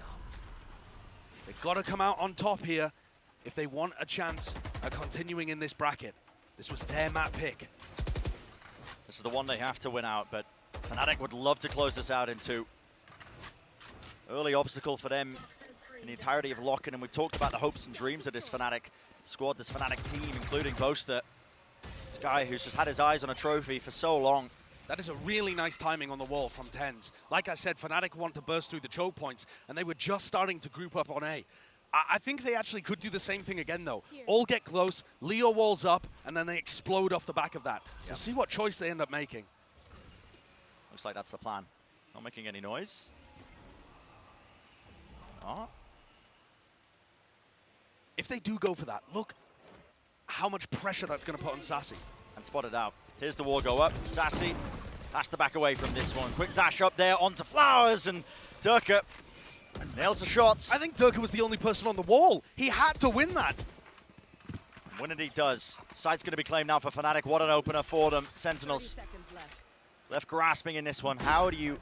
S6: they've got to come out on top here if they want a chance at continuing in this bracket. This was their map pick.
S5: This is the one they have to win out, but Fnatic would love to close this out in 2. Early obstacle for them in the entirety of Lock-in, and we've talked about the hopes and dreams of this Fnatic squad, this Fnatic team, including Boaster. This guy who's just had his eyes on a trophy for so long.
S6: That is a really nice timing on the wall from TenZ. Like I said, Fnatic want to burst through the choke points, and they were just starting to group up on A. I think they actually could do the same thing again, though. All get close, Leo walls up, and then they explode off the back of that. We'll see what choice they end up making.
S5: Looks like that's the plan. Not making any noise. Oh.
S6: If they do go for that, look how much pressure that's going to put on Sassy.
S5: And spotted out. Here's the wall go up. Sassy has to back away from this one. Quick dash up there onto Flowers, and Derke nails the shots.
S6: I think Derke was the only person on the wall. He had to win that.
S5: Win it he does. Side's going to be claimed now for Fnatic. What an opener for them. Sentinels left grasping in this one. How do you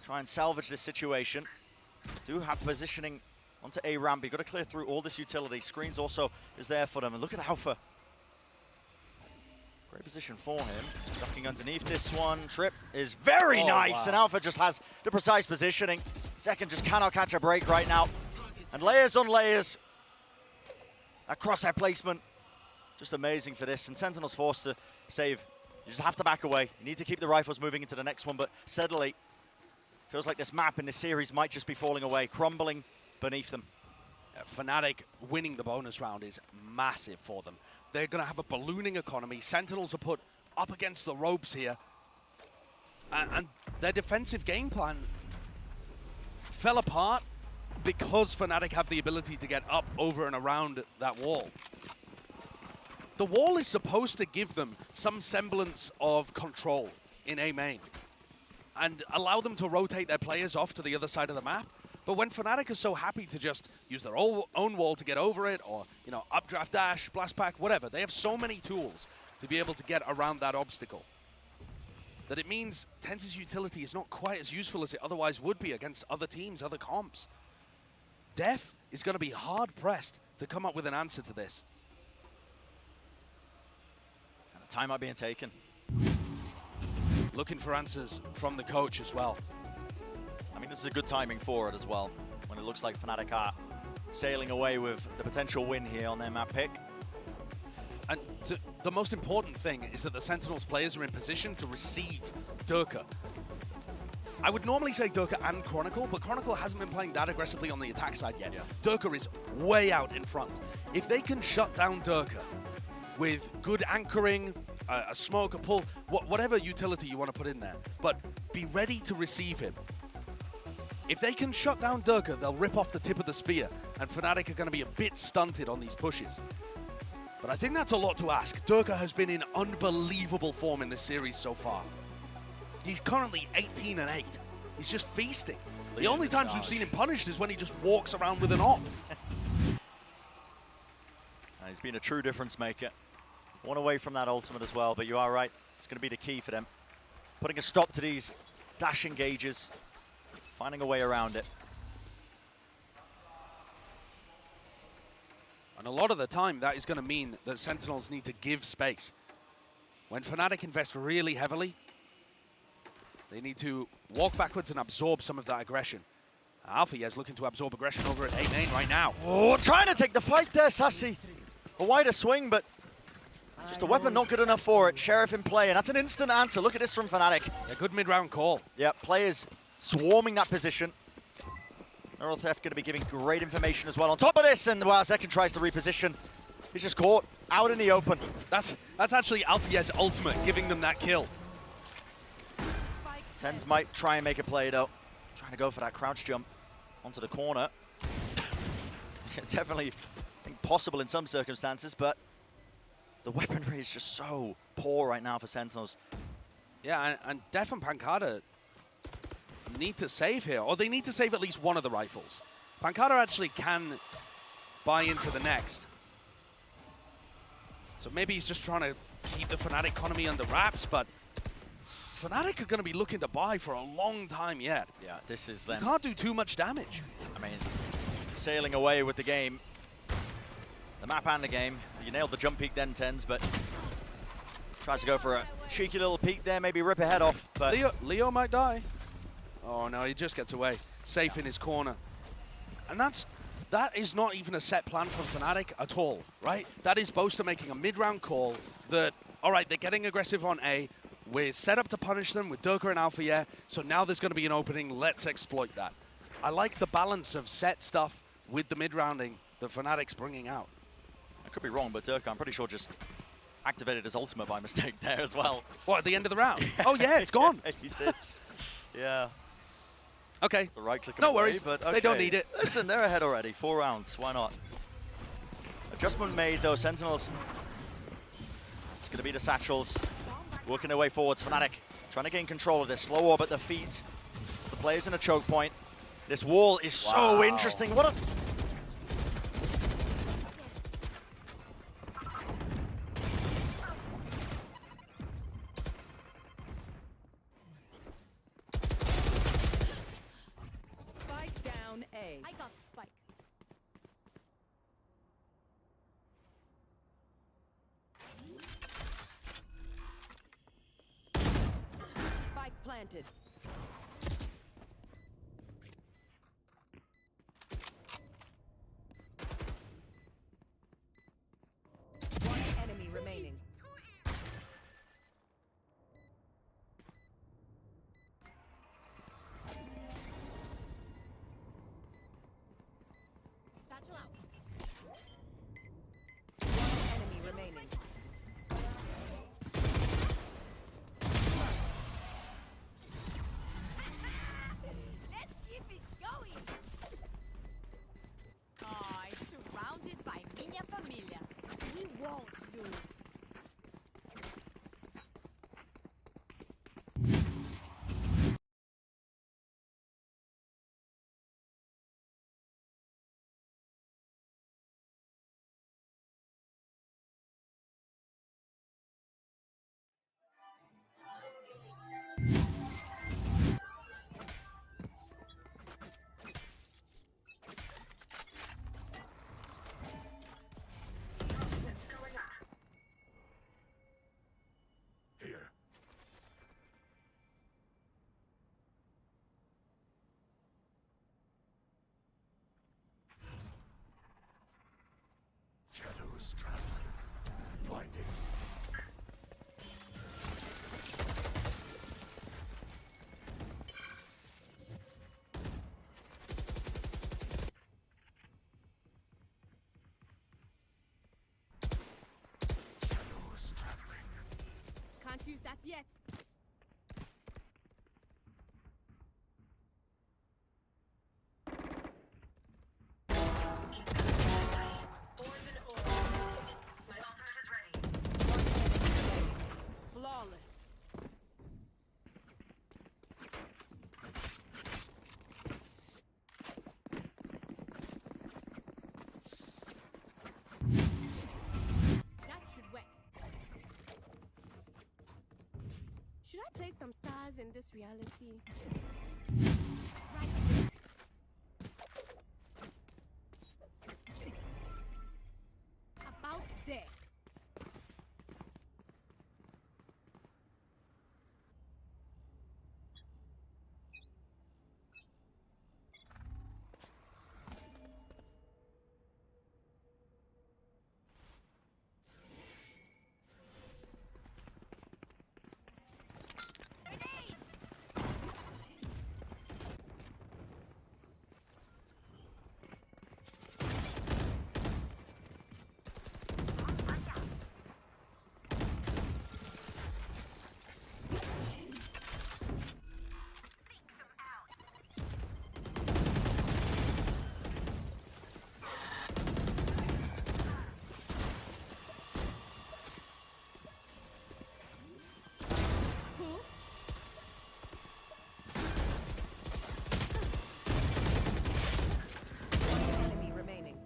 S5: try and salvage this situation? Do have positioning onto A ramp. You've got to clear through all this utility. Screens also is there for them. And look at Alpha. Great position for him. Ducking underneath this one. Trip is very nice. Wow. And Alpha just has the precise positioning. Second just cannot catch a break right now. And layers on layers. That crosshair placement. Just amazing for this. And Sentinel's forced to save. You just have to back away. You need to keep the rifles moving into the next one. But steadily, feels like this map in this series might just be falling away, crumbling beneath them.
S6: Fnatic winning the bonus round is massive for them. They're going to have a ballooning economy. Sentinels are put up against the ropes here. And their defensive game plan fell apart because Fnatic have the ability to get up, over, and around that wall. The wall is supposed to give them some semblance of control in A main and allow them to rotate their players off to the other side of the map. But when Fnatic is so happy to just use their own wall to get over it, or, you know, updraft dash, blast pack, whatever, they have so many tools to be able to get around that obstacle that it means TenZ's utility is not quite as useful as it otherwise would be against other teams, other comps. Def is going to be hard-pressed to come up with an answer to this.
S5: And a timeout being taken.
S6: Looking for answers from the coach as well.
S5: I mean, this is a good timing for it as well, when it looks like Fnatic are sailing away with the potential win here on their map pick.
S6: And the most important thing is that the Sentinels players are in position to receive Derke. I would normally say Derke and ChroniclE, but ChroniclE hasn't been playing that aggressively on the attack side yet. Yeah. Derke is way out in front. If they can shut down Derke with good anchoring, a smoke, a pull, whatever utility you want to put in there, but be ready to receive him. If they can shut down Derke, they'll rip off the tip of the spear, and Fnatic are going to be a bit stunted on these pushes. But I think that's a lot to ask. Derke has been in unbelievable form in this series so far. He's currently 18-8. He's just feasting. The only times we've seen him punished is when he just walks around with an op.
S5: He's been a true difference maker. One away from that ultimate as well, but you are right. It's going to be the key for them. Putting a stop to these dash engages. Finding a way around it.
S6: And a lot of the time, that is going to mean that Sentinels need to give space. When Fnatic invest really heavily, they need to walk backwards and absorb some of that aggression. Alpha looking to absorb aggression over at A main right now.
S5: Oh, trying to take the fight there, Sassy. A wider swing, but just a weapon not good enough for it. Sheriff in play, and that's an instant answer. Look at this from Fnatic.
S6: A good mid-round call.
S5: Yeah, players swarming that position. Neural Theft going to be giving great information as well. On top of this, and while Second tries to reposition, he's just caught out in the open.
S6: That's actually Alpha's ultimate, giving them that kill.
S5: TenZ might try and make a play though. Trying to go for that crouch jump onto the corner. Definitely possible in some circumstances, but the weaponry is just so poor right now for Sentinels.
S6: Yeah, and Def and Pancada need to save here, or they need to save at least one of the rifles. Pancada actually can buy into the next. So maybe he's just trying to keep the Fnatic economy under wraps, but Fnatic are going to be looking to buy for a long time yet.
S5: Yeah, this is them.
S6: You can't do too much damage.
S5: I mean, sailing away with the game. The map and the game. You nailed the jump peek then, TenZ, but tries to go for a cheeky little peek there, maybe rip a head off. But
S6: Leo might die. Oh no, he just gets away. Safe in his corner. And that is not even a set plan from Fnatic at all, right? That is Boaster making a mid-round call that, all right, they're getting aggressive on A. We're set up to punish them with Derke and Alpha, so now there's going to be an opening. Let's exploit that. I like the balance of set stuff with the mid-rounding that Fnatic's bringing out.
S5: I could be wrong, but Derke, I'm pretty sure, just activated his ultimate by mistake there as well.
S6: What, at the end of the round? Oh yeah, it's gone.
S5: He did. Yeah.
S6: Okay.
S5: The right click.
S6: No
S5: away,
S6: worries.
S5: But
S6: They don't
S5: okay.
S6: need it.
S5: Listen, they're ahead already. 4 rounds. Why not? Adjustment made though. Sentinels. It's going to be the Satchels working their way forwards. Fnatic trying to gain control of this. Slow orb at the feet. The players in a choke point. This wall is so interesting. What a...
S7: Spike down A.
S8: I got the spike.
S7: Spike planted. One enemy remaining.
S8: Satchel out.
S7: One enemy remaining.
S8: Let's keep it going. I'm surrounded by minha família. We won't lose.
S9: Shadows traveling, blinding. Shadows traveling.
S8: Can't use that yet.
S7: Flawless.
S8: That should work. Should I play some stars in this reality? Right. About there.
S7: Enemy remaining.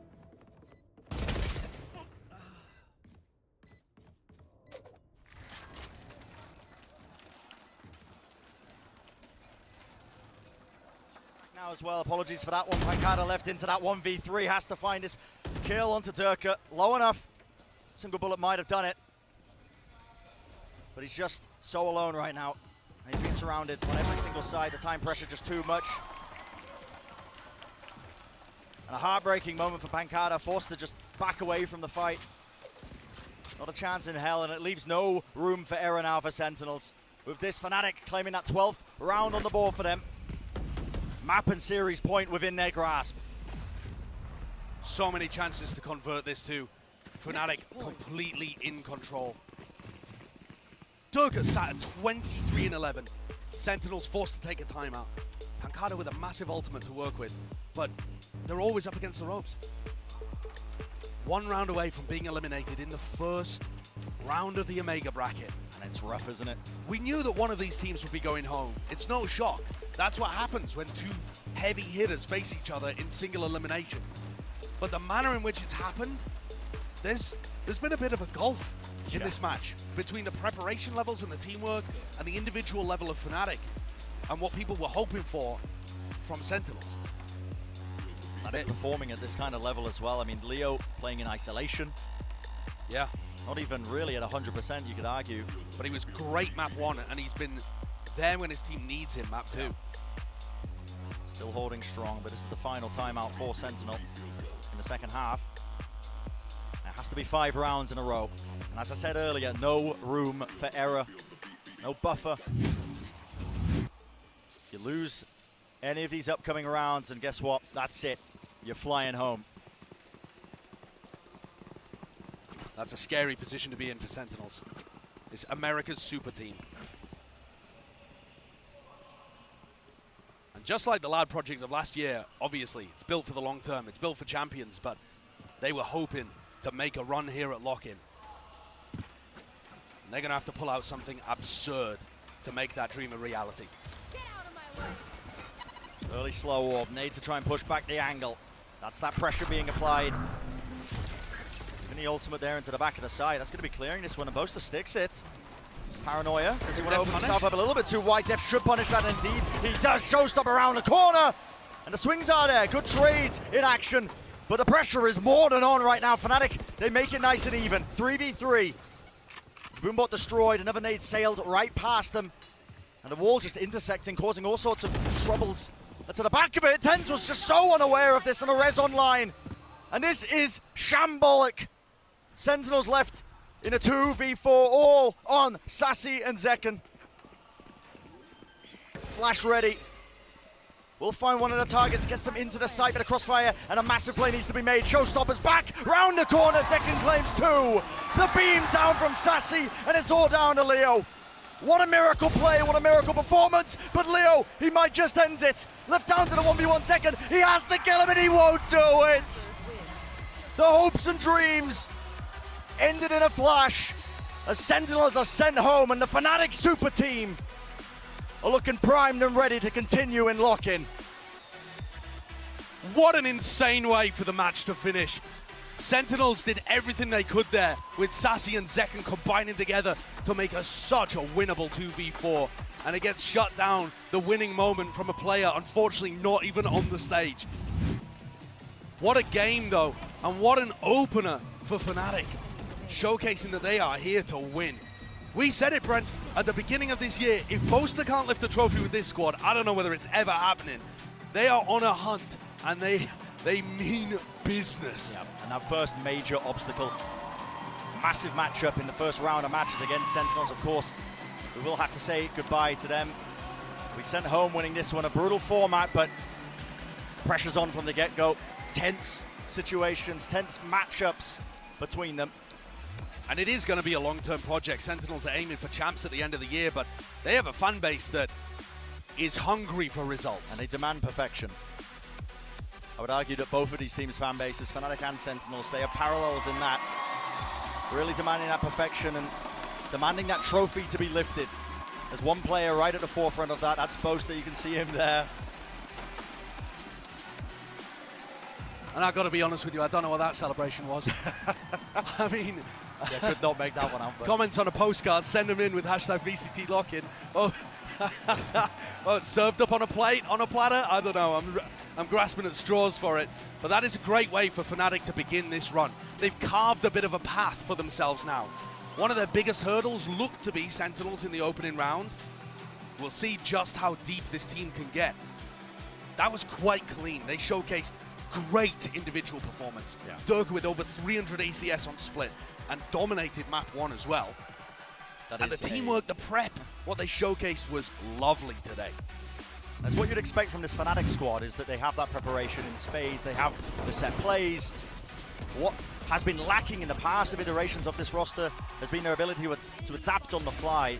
S5: Now as well, apologies for that one. Pancada left into that 1v3, has to find his kill onto Derke. Low enough. Single bullet might have done it. But he's just so alone right now. He's being surrounded on every single side. The time pressure just too much. And a heartbreaking moment for Pancada, forced to just back away from the fight. Not a chance in hell, and it leaves no room for error now for Sentinels. With this, Fnatic claiming that 12th round on the board for them. Map and series point within their grasp.
S6: So many chances to convert this too. Fnatic completely in control. Derke sat at 23 and 11. Sentinels forced to take a timeout. Pancada with a massive ultimate to work with, but they're always up against the ropes. One round away from being eliminated in the first round of the EMEA bracket.
S5: And it's rough, isn't it?
S6: We knew that one of these teams would be going home. It's no shock. That's what happens when two heavy hitters face each other in single elimination. But the manner in which it's happened, there's been a bit of a gulf in this match between the preparation levels and the teamwork and the individual level of Fnatic and what people were hoping for from Sentinels.
S5: Fnatic performing at this kind of level as well. I mean, Leo playing in isolation.
S6: Yeah.
S5: Not even really at 100%, you could argue.
S6: But he was great map 1, and he's been there when his team needs him map 2.
S5: Still holding strong, but this is the final timeout for Sentinel in the second half. It has to be 5 rounds in a row. And as I said earlier, no room for error, no buffer. You lose any of these upcoming rounds, and guess what? That's it. You're flying home.
S6: That's a scary position to be in for Sentinels. It's America's super team. And just like the Loud project of last year, obviously, it's built for the long term. It's built for champions, but they were hoping to make a run here at Lock-in. And they're going to have to pull out something absurd to make that dream a reality.
S5: Early slow orb, need to try and push back the angle. That's that pressure being applied. Even the ultimate there into the back of the side. That's going to be clearing this one, and Boaster sticks it. Paranoia, does he want to open himself up a little bit too wide? Def should punish that indeed. He does. Showstop around the corner. And the swings are there. Good trades in action. But the pressure is more than on right now. Fnatic, they make it nice and even. 3v3. Boombot destroyed. Another nade sailed right past them. And the wall just intersecting, causing all sorts of troubles. And to the back of it, TenZ was just so unaware of this on a res online. And this is shambolic. Sentinels left in a 2v4, all on Sassy and Zekken. Flash ready. We'll find one of the targets, gets them into the site, but a crossfire, and a massive play needs to be made. Showstopper's back, round the corner, Zekken claims 2. The beam down from Sassy, and it's all down to Leo. What a miracle play, what a miracle performance, but Leo, he might just end it. Left down to the 1v1 Zekken, he has to kill him and he won't do it. The hopes and dreams ended in a flash as Sentinels are sent home and the Fnatic super team are looking primed and ready to continue in Lock-in.
S6: What an insane way for the match to finish. Sentinels did everything they could there with Sassy and Zekken combining together to make such a winnable 2v4. And it gets shut down, the winning moment from a player unfortunately not even on the stage. What a game though, and what an opener for Fnatic, showcasing that they are here to win. We said it, Brent, at the beginning of this year, if Boaster can't lift a trophy with this squad, I don't know whether it's ever happening. They are on a hunt, and they mean business.
S5: Yep. And that first major obstacle, massive matchup in the first round of matches against Sentinels, of course. We will have to say goodbye to them. We sent home winning this one, a brutal format, but pressure's on from the get-go. Tense situations, tense matchups between them.
S6: And it is going to be a long-term project. Sentinels are aiming for champs at the end of the year, but they have a fan base that is hungry for results.
S5: And they demand perfection. I would argue that both of these teams' fan bases, Fnatic and Sentinels, they have parallels in that. Really demanding that perfection and demanding that trophy to be lifted. There's one player right at the forefront of that. That's Boaster. You can see him there.
S6: And I've got to be honest with you, I don't know what that celebration was. I mean,
S5: yeah, could not make that one out. But.
S6: Comments on a postcard, send them in with hashtag VCT Lock-in. Oh, oh, it's served up on a plate, on a platter. I don't know. I'm grasping at straws for it. But that is a great way for Fnatic to begin this run. They've carved a bit of a path for themselves now. One of their biggest hurdles looked to be Sentinels in the opening round. We'll see just how deep this team can get. That was quite clean. They showcased great individual performance. Yeah. Derke with over 300 ACS on split and dominated map 1 as well. And the teamwork, the prep, what they showcased was lovely today.
S5: That's what you'd expect from this Fnatic squad, is that they have that preparation in spades, they have the set plays. What has been lacking in the past iterations of this roster has been their ability to adapt on the fly.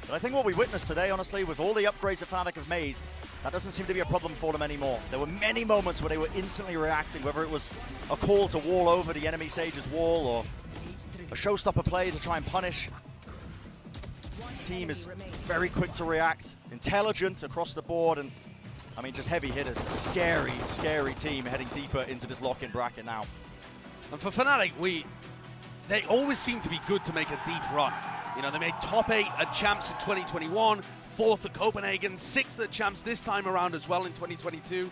S5: But I think what we witnessed today, honestly, with all the upgrades that Fnatic have made, That doesn't seem to be a problem for them anymore. There were many moments where they were instantly reacting, whether it was a call to wall over the enemy Sage's wall or a showstopper play to try and punish. This team is very quick to react, intelligent across the board, and I mean, just heavy hitters. Scary, scary team heading deeper into this lock-in bracket now.
S6: And for Fnatic, they always seem to be good to make a deep run. You know, they made top 8 at Champs in 2021, 4th at Copenhagen, 6th at Champs this time around as well in 2022.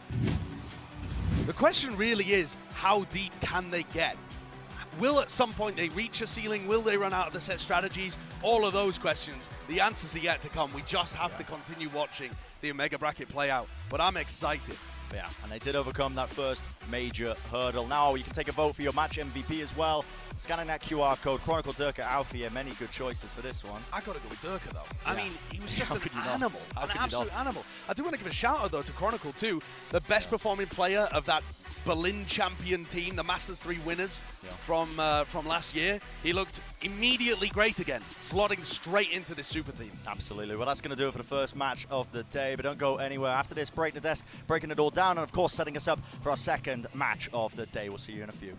S6: The question really is, how deep can they get? Will at some point they reach a ceiling? Will they run out of the set strategies? All of those questions, the answers are yet to come. We just have to continue watching the Omega bracket play out. But I'm excited.
S5: Yeah, and they did overcome that first major hurdle. Now you can take a vote for your match MVP as well. Scanning that QR code, ChroniclE Derke out for you. Many good choices for this one.
S6: I got to go with Derke though.
S5: Yeah.
S6: I mean, he was just
S5: How
S6: an
S5: could you not?
S6: animal,
S5: How
S6: an
S5: could you
S6: absolute
S5: not?
S6: animal. I do want to give a shout out though to ChroniclE too, the best performing player of that Berlin champion team, the Masters 3 winners from last year. He looked immediately great again, slotting straight into this super team.
S5: Absolutely. Well, that's going to do it for the first match of the day, but don't go anywhere. After this, break the desk, breaking it all down, and of course, setting us up for our second match of the day. We'll see you in a few.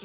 S10: We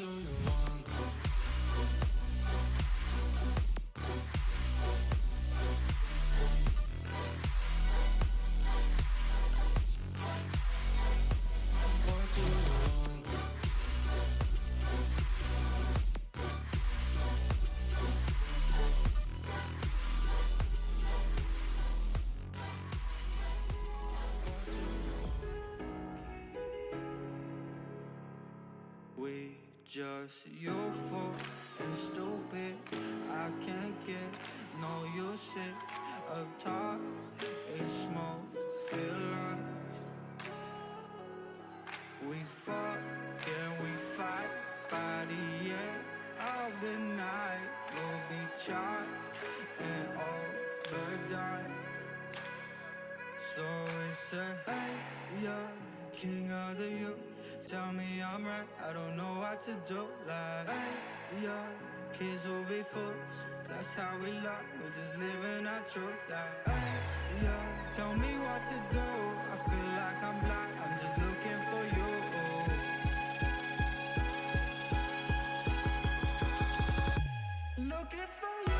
S10: just youthful and stupid. I can't get no usage of talk. It's smoke, feel like we fuck and we fight. By the end of the night, we'll be charged and overdone. So it's a hey, yeah, king of the youth. Tell me I'm right, I don't know what to do. Like, hey, yeah, kids will be fools. That's how we love, we're just living our truth. Like, hey, yeah, tell me what to do. I feel like I'm blind, I'm just looking for you. Looking for you.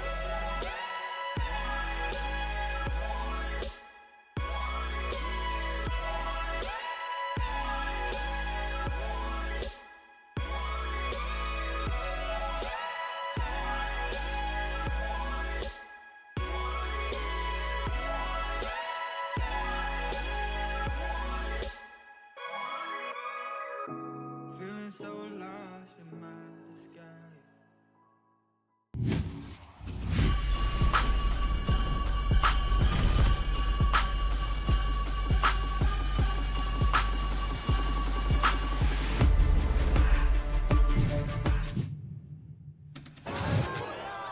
S10: Feeling so lost in my disguise.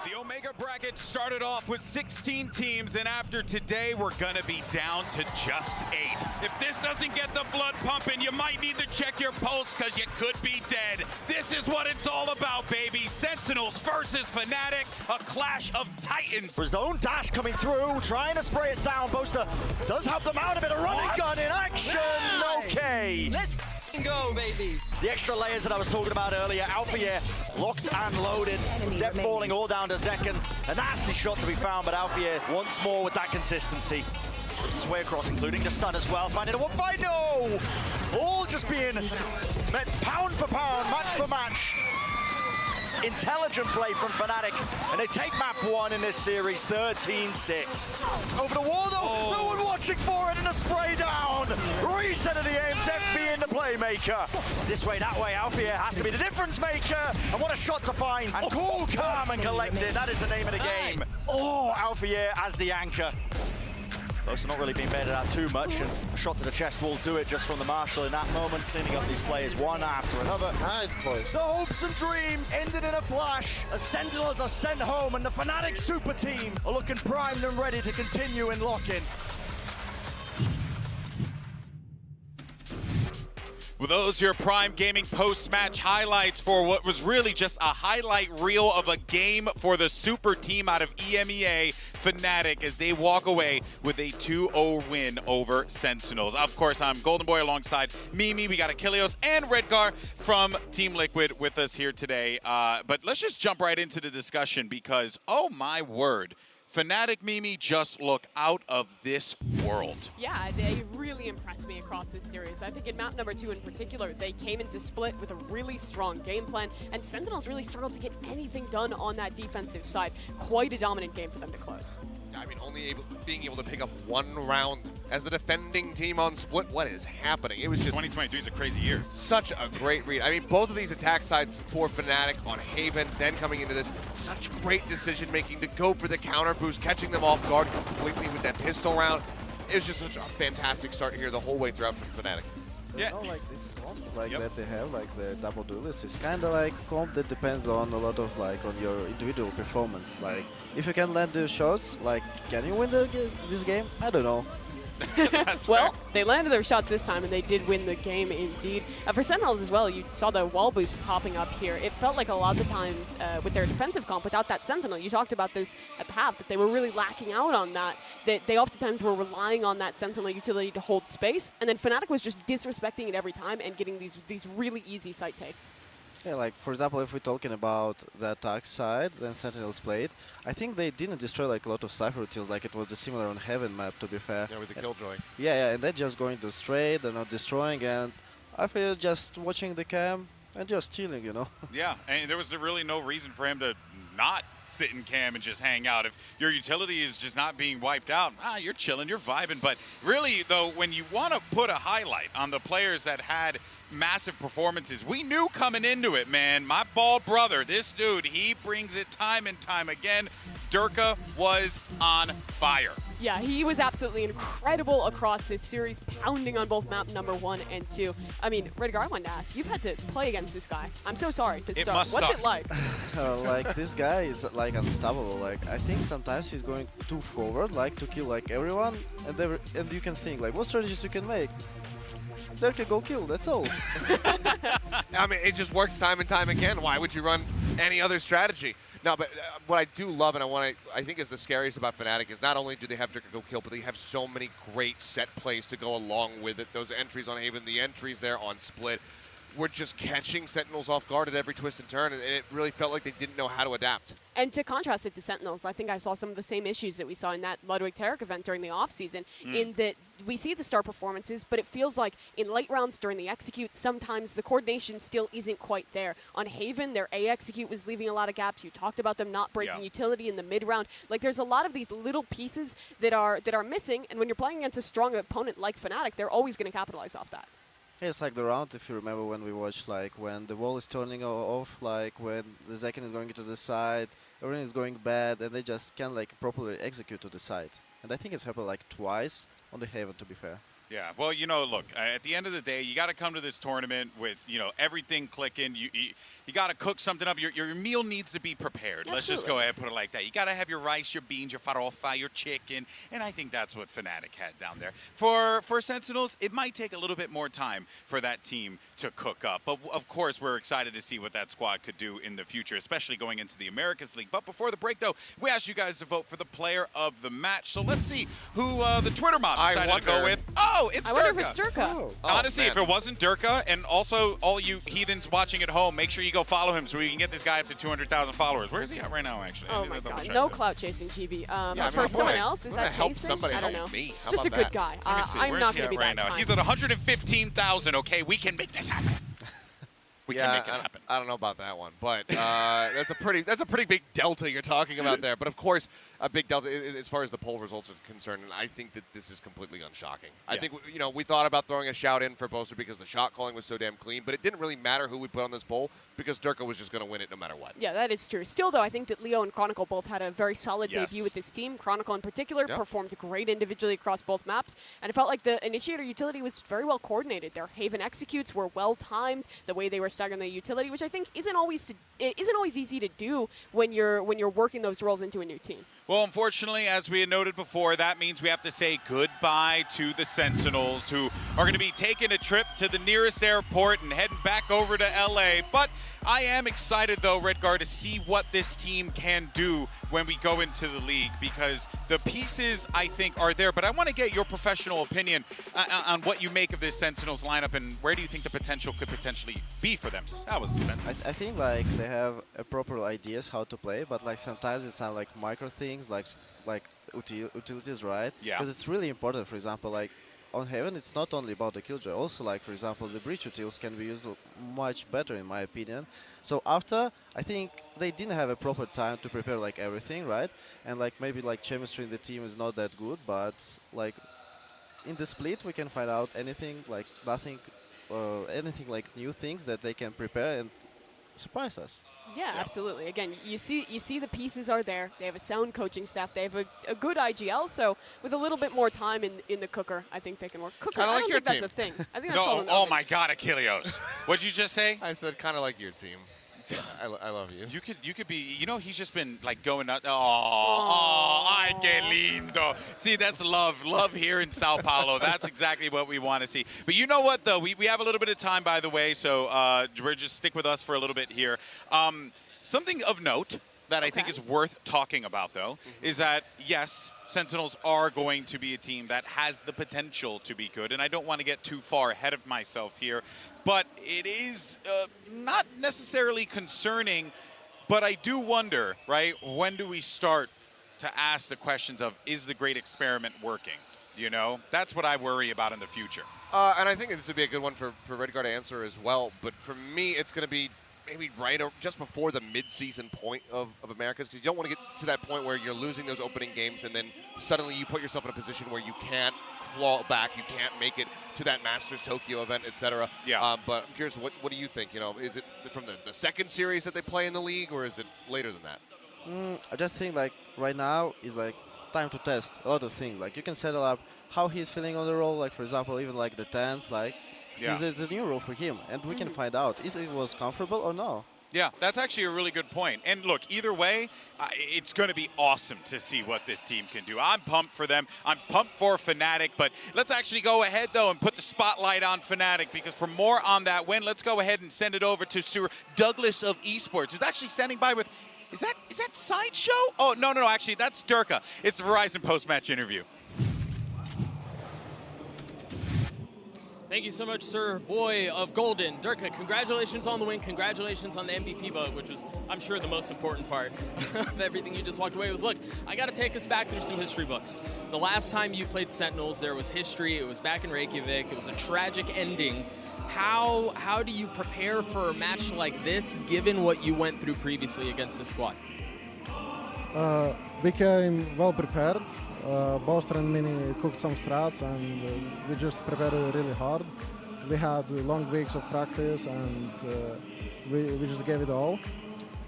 S1: The Omega bracket started off with 16 teams, and after today, we're gonna be down to just 8. If this doesn't get the blood pumping, you might need to check your pulse, because you could be dead. This is what it's all about, baby. Sentinels versus Fnatic, a clash of titans.
S5: For his own dash coming through, trying to spray it down. Boaster does help them out a bit. A running gun in action. Okay.
S10: Let's go, baby.
S5: The extra layers that I was talking about earlier. Alfie locked and loaded. Depth falling all down to Zekken. A nasty shot to be found, but Alfie once more with that consistency. Puts his way across, including the stun as well. Finding a one fight. No! All just being met pound for pound, match for match. Intelligent play from Fnatic, and they take map 1 in this series, 13-6. Over the wall though, no one watching for it, and a spray down. Reset of the aim, Def being the playmaker. This way, that way, Alfie has to be the difference maker, and what a shot to find. And cool, calm, and collected, that is the name of the game. Oh, Alfie as the anchor. Both are not really being baited out too much, and a shot to the chest will do it just from the Marshal in that moment, cleaning up these players one after another.
S4: Nice place.
S5: The hopes and dream ended in a flash. The Sentinels are sent home, and the Fnatic super team are looking primed and ready to continue in Lock-in.
S1: Well, those are your Prime Gaming post-match highlights for what was really just a highlight reel of a game for the super team out of EMEA, Fnatic, as they walk away with a 2-0 win over Sentinels. Of course, I'm Golden Boy alongside Mimi. We got Achilleos and Redgar from Team Liquid with us here today. But let's just jump right into the discussion because, oh my word, Fnatic, Mimi, just look out of this world.
S3: Yeah, they really impressed me across this series. I think in map number 2 in particular, they came into Split with a really strong game plan, and Sentinels really struggled to get anything done on that defensive side. Quite a dominant game for them to close.
S2: I mean, being able to pick up one round as the defending team on Split. What is happening? It was just
S1: 2023 is a crazy year.
S2: such a great read. I mean, both of these attack sides for Fnatic on Haven, then coming into this, such great decision making to go for the counter boost, catching them off guard completely with that pistol round. It was just such a fantastic start here the whole way throughout for Fnatic.
S1: Yeah.
S4: You know, like this comp, like that they have, like the double duelist, is kind of like comp that depends on a lot of like on your individual performance. Like if you can land the shots, like can you win this game? I don't know.
S1: That's
S3: Well,
S1: fair.
S3: they landed their shots this time, and they did win the game indeed. For Sentinels as well, you saw the wall boost popping up here. It felt like a lot of the times with their defensive comp, without that Sentinel, you talked about this at PAF, that they were really lacking out on that. That they oftentimes were relying on that Sentinel utility to hold space, and then Fnatic was just disrespecting it every time and getting these really easy site takes.
S4: Yeah, like for example, if we're talking about the attack side, then Sentinels played. I think they didn't destroy like a lot of Cypher routines, like it was the similar on Heaven map, to be fair.
S2: Yeah, with the Killjoy.
S4: Yeah, and they're just going to straight, they're not destroying, and I feel just watching the cam and just chilling, you know.
S1: Yeah, and there was really no reason for him to not sit in cam and just hang out. If your utility is just not being wiped out, you're chilling, you're vibing. But really, though, when you want to put a highlight on the players that had massive performances, we knew coming into it, man, my bald brother, this dude, he brings it time and time again. Derke was on fire.
S3: Yeah, he was absolutely incredible across this series, pounding on both map number 1 and 2. I mean, Redgar, I wanted to ask, you've had to play against this guy. I'm so sorry to start.
S1: Must
S3: What's
S1: suck.
S3: it like?
S4: Like this guy is like unstoppable. Like I think sometimes he's going too forward, like to kill like everyone, and you can think like what strategies you can make. Derke go kill. That's all.
S2: I mean, it just works time and time again. Why would you run any other strategy? No, but what I do love and I think is the scariest about Fnatic is not only do they have Derke go kill, but they have so many great set plays to go along with it. Those entries on Haven, the entries there on Split, were just catching Sentinels off guard at every twist and turn, and it really felt like they didn't know how to adapt.
S3: And to contrast it to Sentinels, I think I saw some of the same issues that we saw in that Ludwig Tarek event during the offseason, in that we see the star performances, but it feels like in late rounds during the execute, sometimes the coordination still isn't quite there. On Haven, their A execute was leaving a lot of gaps. You talked about them not breaking utility in the mid round. Like there's a lot of these little pieces that are missing, and when you're playing against a strong opponent like Fnatic, they're always going to capitalize off that.
S4: It's like the round, if you remember when we watched, like when the wall is turning off, like when the Zekin is going to the side, everything is going bad, and they just can't like properly execute to the side. And I think it's happened like twice on the Haven, to be fair.
S1: Yeah, well, you know, look, at the end of the day, you got to come to this tournament with, you know, everything clicking. You got to cook something up. Your meal needs to be prepared.
S3: Absolutely.
S1: Let's just go ahead and put it like that. You got to have your rice, your beans, your farofa, your chicken, and I think that's what Fnatic had down there. For Sentinels, it might take a little bit more time for that team to cook up. But, of course, we're excited to see what that squad could do in the future, especially going into the Americas League. But before the break, though, we asked you guys to vote for the player of the match. So let's see who the Twitter mob decided to go with. Oh, it's
S3: I
S1: Derke.
S3: wonder if it's Derke.
S4: Oh.
S1: Honestly,
S2: man.
S1: if it wasn't Derke, and also all you heathens watching at home, make sure you go follow him so we can get this guy up to 200,000 followers. Where is he at right now, actually?
S3: Oh my god, no clout chasing, GB. As for
S2: I'm
S3: someone
S2: gonna-
S3: else, is
S2: I'm gonna
S3: that
S2: help
S3: chasing?
S2: somebody
S3: I don't
S2: help
S3: know.
S2: me. How
S3: Just a
S2: about
S3: good
S2: that?
S3: guy.
S1: Let me see.
S3: I'm
S1: Where's
S3: not
S1: he
S3: going to
S1: at
S3: be
S1: right
S3: that
S1: now.
S3: kind.
S1: He's at 115,000. Okay, we can make this happen. We can make it happen.
S2: I don't know about that one, but that's a pretty big delta you're talking about there. But of course, a big delta as far as the poll results are concerned, and I think that this is completely unshocking. I think we thought about throwing a shout in for Boaster because the shot calling was so damn clean, but it didn't really matter who we put on this poll because Derke was just going to win it no matter what.
S3: Yeah, that is true. Still, though, I think that Leo and ChroniclE both had a very solid debut with this team. ChroniclE in particular performed great individually across both maps, and it felt like the initiator utility was very well coordinated. Their Haven executes were well timed, the way they were staggering the utility, which I think isn't always easy to do when you're working those roles into a new team.
S1: Well, unfortunately, as we had noted before, that means we have to say goodbye to the Sentinels, who are going to be taking a trip to the nearest airport and heading back over to LA. But I am excited, though, Redgar, to see what this team can do when we go into the league, because the pieces, I think, are there. But I want to get your professional opinion on what you make of this Sentinels lineup, and where do you think the potential could potentially be for them? That was the Sentinels.
S4: I think like they have proper ideas how to play, but like sometimes it's not like micro things, like utilities, right?
S1: Yeah.
S4: Because it's really important. For example, like on Heaven, it's not only about the killjoy. Also, like for example, the breach utils can be used much better, in my opinion. So after, I think they didn't have a proper time to prepare like everything, right? And like maybe like chemistry in the team is not that good, but like in the split we can find out anything like nothing, anything like new things that they can prepare and surprise us.
S3: Yeah, absolutely. Again, you see the pieces are there. They have a sound coaching staff. They have a good IGL. So with a little bit more time in the cooker, I think they can work. Cooker,
S2: Kinda
S3: I
S2: like
S3: don't
S2: your
S3: think that's
S2: team.
S3: a thing. I think that's called an
S1: Oh
S3: oven.
S1: my God, Achilleos. What'd you just say?
S2: I said kind of like your team. I love you.
S1: You could be, you know, he's just been like going out. Ay, que lindo. See, that's love here in Sao Paulo. That's exactly what we want to see. But you know what, though? We have a little bit of time, by the way, so we're just stick with us for a little bit here. Something of note that I think is worth talking about, though, is that, yes, Sentinels are going to be a team that has the potential to be good, and I don't want to get too far ahead of myself here. but it is not necessarily concerning. But I do wonder, right, when do we start to ask the questions of, is the great experiment working? You know, that's what I worry about in the future.
S2: And I think this would be a good one for Redguard to answer as well. But for me, it's going to be maybe just before the mid-season point of Americas, because you don't want to get to that point where you're losing those opening games and then suddenly you put yourself in a position where you can't claw back, you can't make it to that Masters Tokyo event, etc.
S1: Yeah.
S2: But I'm curious, what do you think? You know, is it from the second series that they play in the league, or is it later than that?
S4: I just think like right now is like time to test a lot of things. Like you can settle up how he's feeling on the role. Like for example, even like the TenZ, like it's a new role for him, and we can find out is it was comfortable or no.
S1: Yeah, that's actually a really good point. And look, either way, it's going to be awesome to see what this team can do. I'm pumped for them. I'm pumped for Fnatic. But let's actually go ahead, though, and put the spotlight on Fnatic, because for more on that win, let's go ahead and send it over to Sir Douglas of Esports, who's actually standing by with, is that Sideshow? Oh, no, actually, that's Derke. It's a Verizon post-match interview.
S11: Thank you so much, Sir Boy of Golden. Derke, congratulations on the win. Congratulations on the MVP vote, which was, I'm sure, the most important part of everything you just walked away with. Look, I got to take us back through some history books. The last time you played Sentinels, there was history. It was back in Reykjavik. It was a tragic ending. How do you prepare for a match like this, given what you went through previously against this squad?
S12: We came well prepared. Boster and Mini cooked some strats, and we just prepared really hard. We had long weeks of practice, and we just gave it all.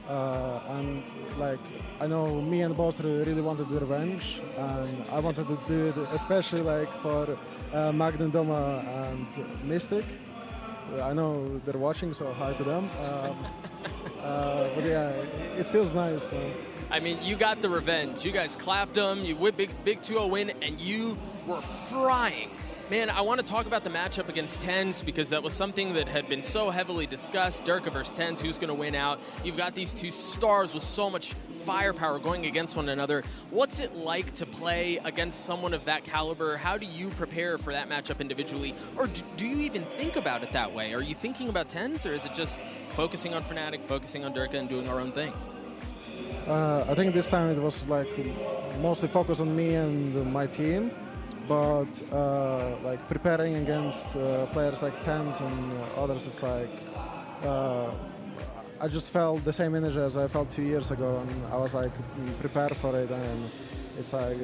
S12: And like I know, me and Boster really wanted the revenge, and I wanted to do it especially like for Magnum Doma and Mystic. I know they're watching, so hi to them. But yeah, it feels nice.
S11: I mean, you got the revenge. You guys clapped them. You win big 2-0 win, and you were frying. Man, I want to talk about the matchup against TenZ, because that was something that had been so heavily discussed. Derke versus TenZ, who's going to win out? You've got these two stars with so much firepower going against one another. What's it like to play against someone of that caliber? How do you prepare for that matchup individually? Or do you even think about it that way? Are you thinking about TenZ, or is it just focusing on Fnatic, focusing on Derke, and doing our own thing?
S12: I think this time it was like mostly focused on me and my team, but like preparing against players like TenZ and others, it's like I just felt the same energy as I felt 2 years ago, and I was like prepared for it. And it's like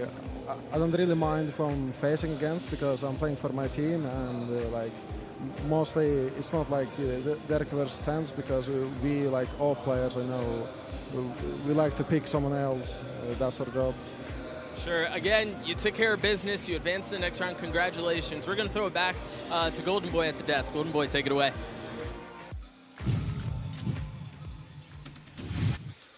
S12: I don't really mind who I'm facing against, because I'm playing for my team, and like mostly it's not like Derke versus TenZ, because we like all players I know. We like to pick someone else. That's our job.
S11: Sure. Again, you took care of business. You advanced to the next round. Congratulations. We're going to throw it back to Golden Boy at the desk. Golden Boy, take it away.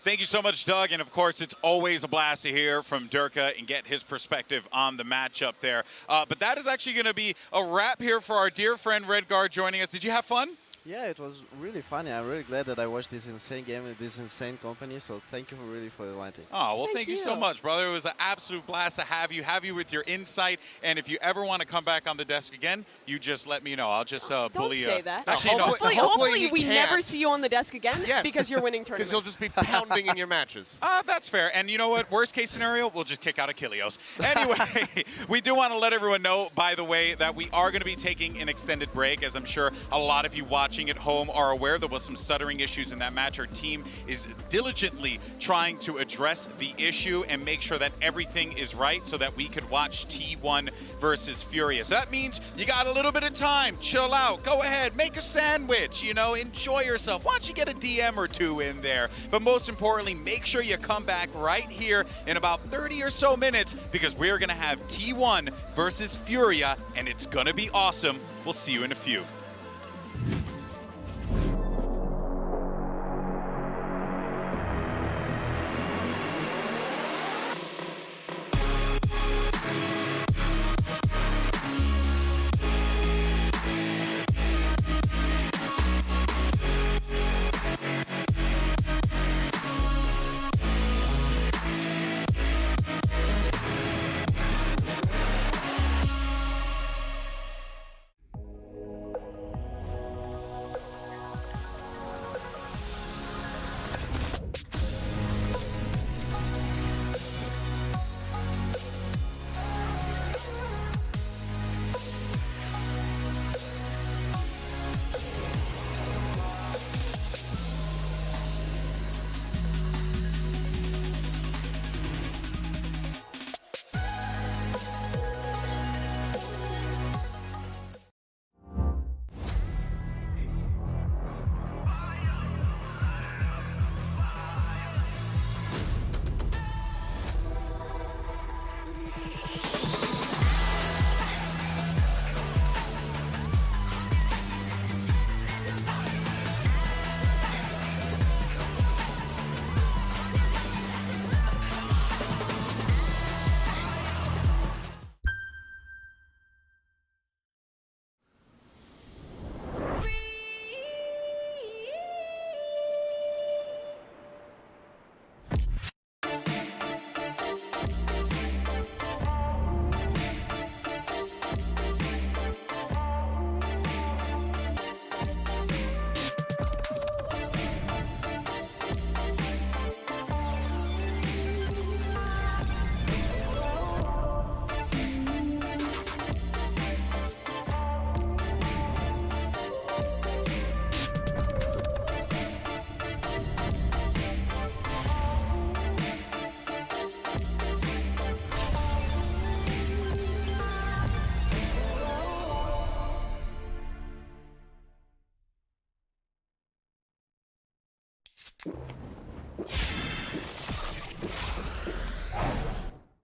S1: Thank you so much, Doug. And of course, it's always a blast to hear from Derke and get his perspective on the matchup there. But that is actually going to be a wrap here for our dear friend Redguard joining us. Did you have fun?
S4: Yeah, it was really funny. I'm really glad that I watched this insane game with this insane company. So thank you for inviting.
S1: Oh, well, thank you so much, brother. It was an absolute blast to have you with your insight. And if you ever want to come back on the desk again, you just let me know. I'll just bully you.
S3: Don't say that.
S1: Actually, no.
S3: Hopefully we
S2: can't.
S3: never see you on the desk again,
S2: Yes.
S3: because you're winning
S2: Because
S3: tournament.
S2: you'll just be pounding in your matches.
S1: That's fair. And you know what? Worst case scenario, we'll just kick out Achilles. Anyway, we do want to let everyone know, by the way, that we are going to be taking an extended break, as I'm sure a lot of you watching at home are aware. There was some stuttering issues in that match. Our team is diligently trying to address the issue and make sure that everything is right so that we could watch T1 versus Furia. So that means you got a little bit of time. Chill out. Go ahead. Make a sandwich. You know, enjoy yourself. Why don't you get a DM or two in there? But most importantly, make sure you come back right here in about 30 or so minutes, because we're going to have T1 versus Furia, and it's going to be awesome. We'll see you in a few.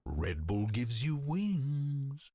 S9: Red Bull gives you wings.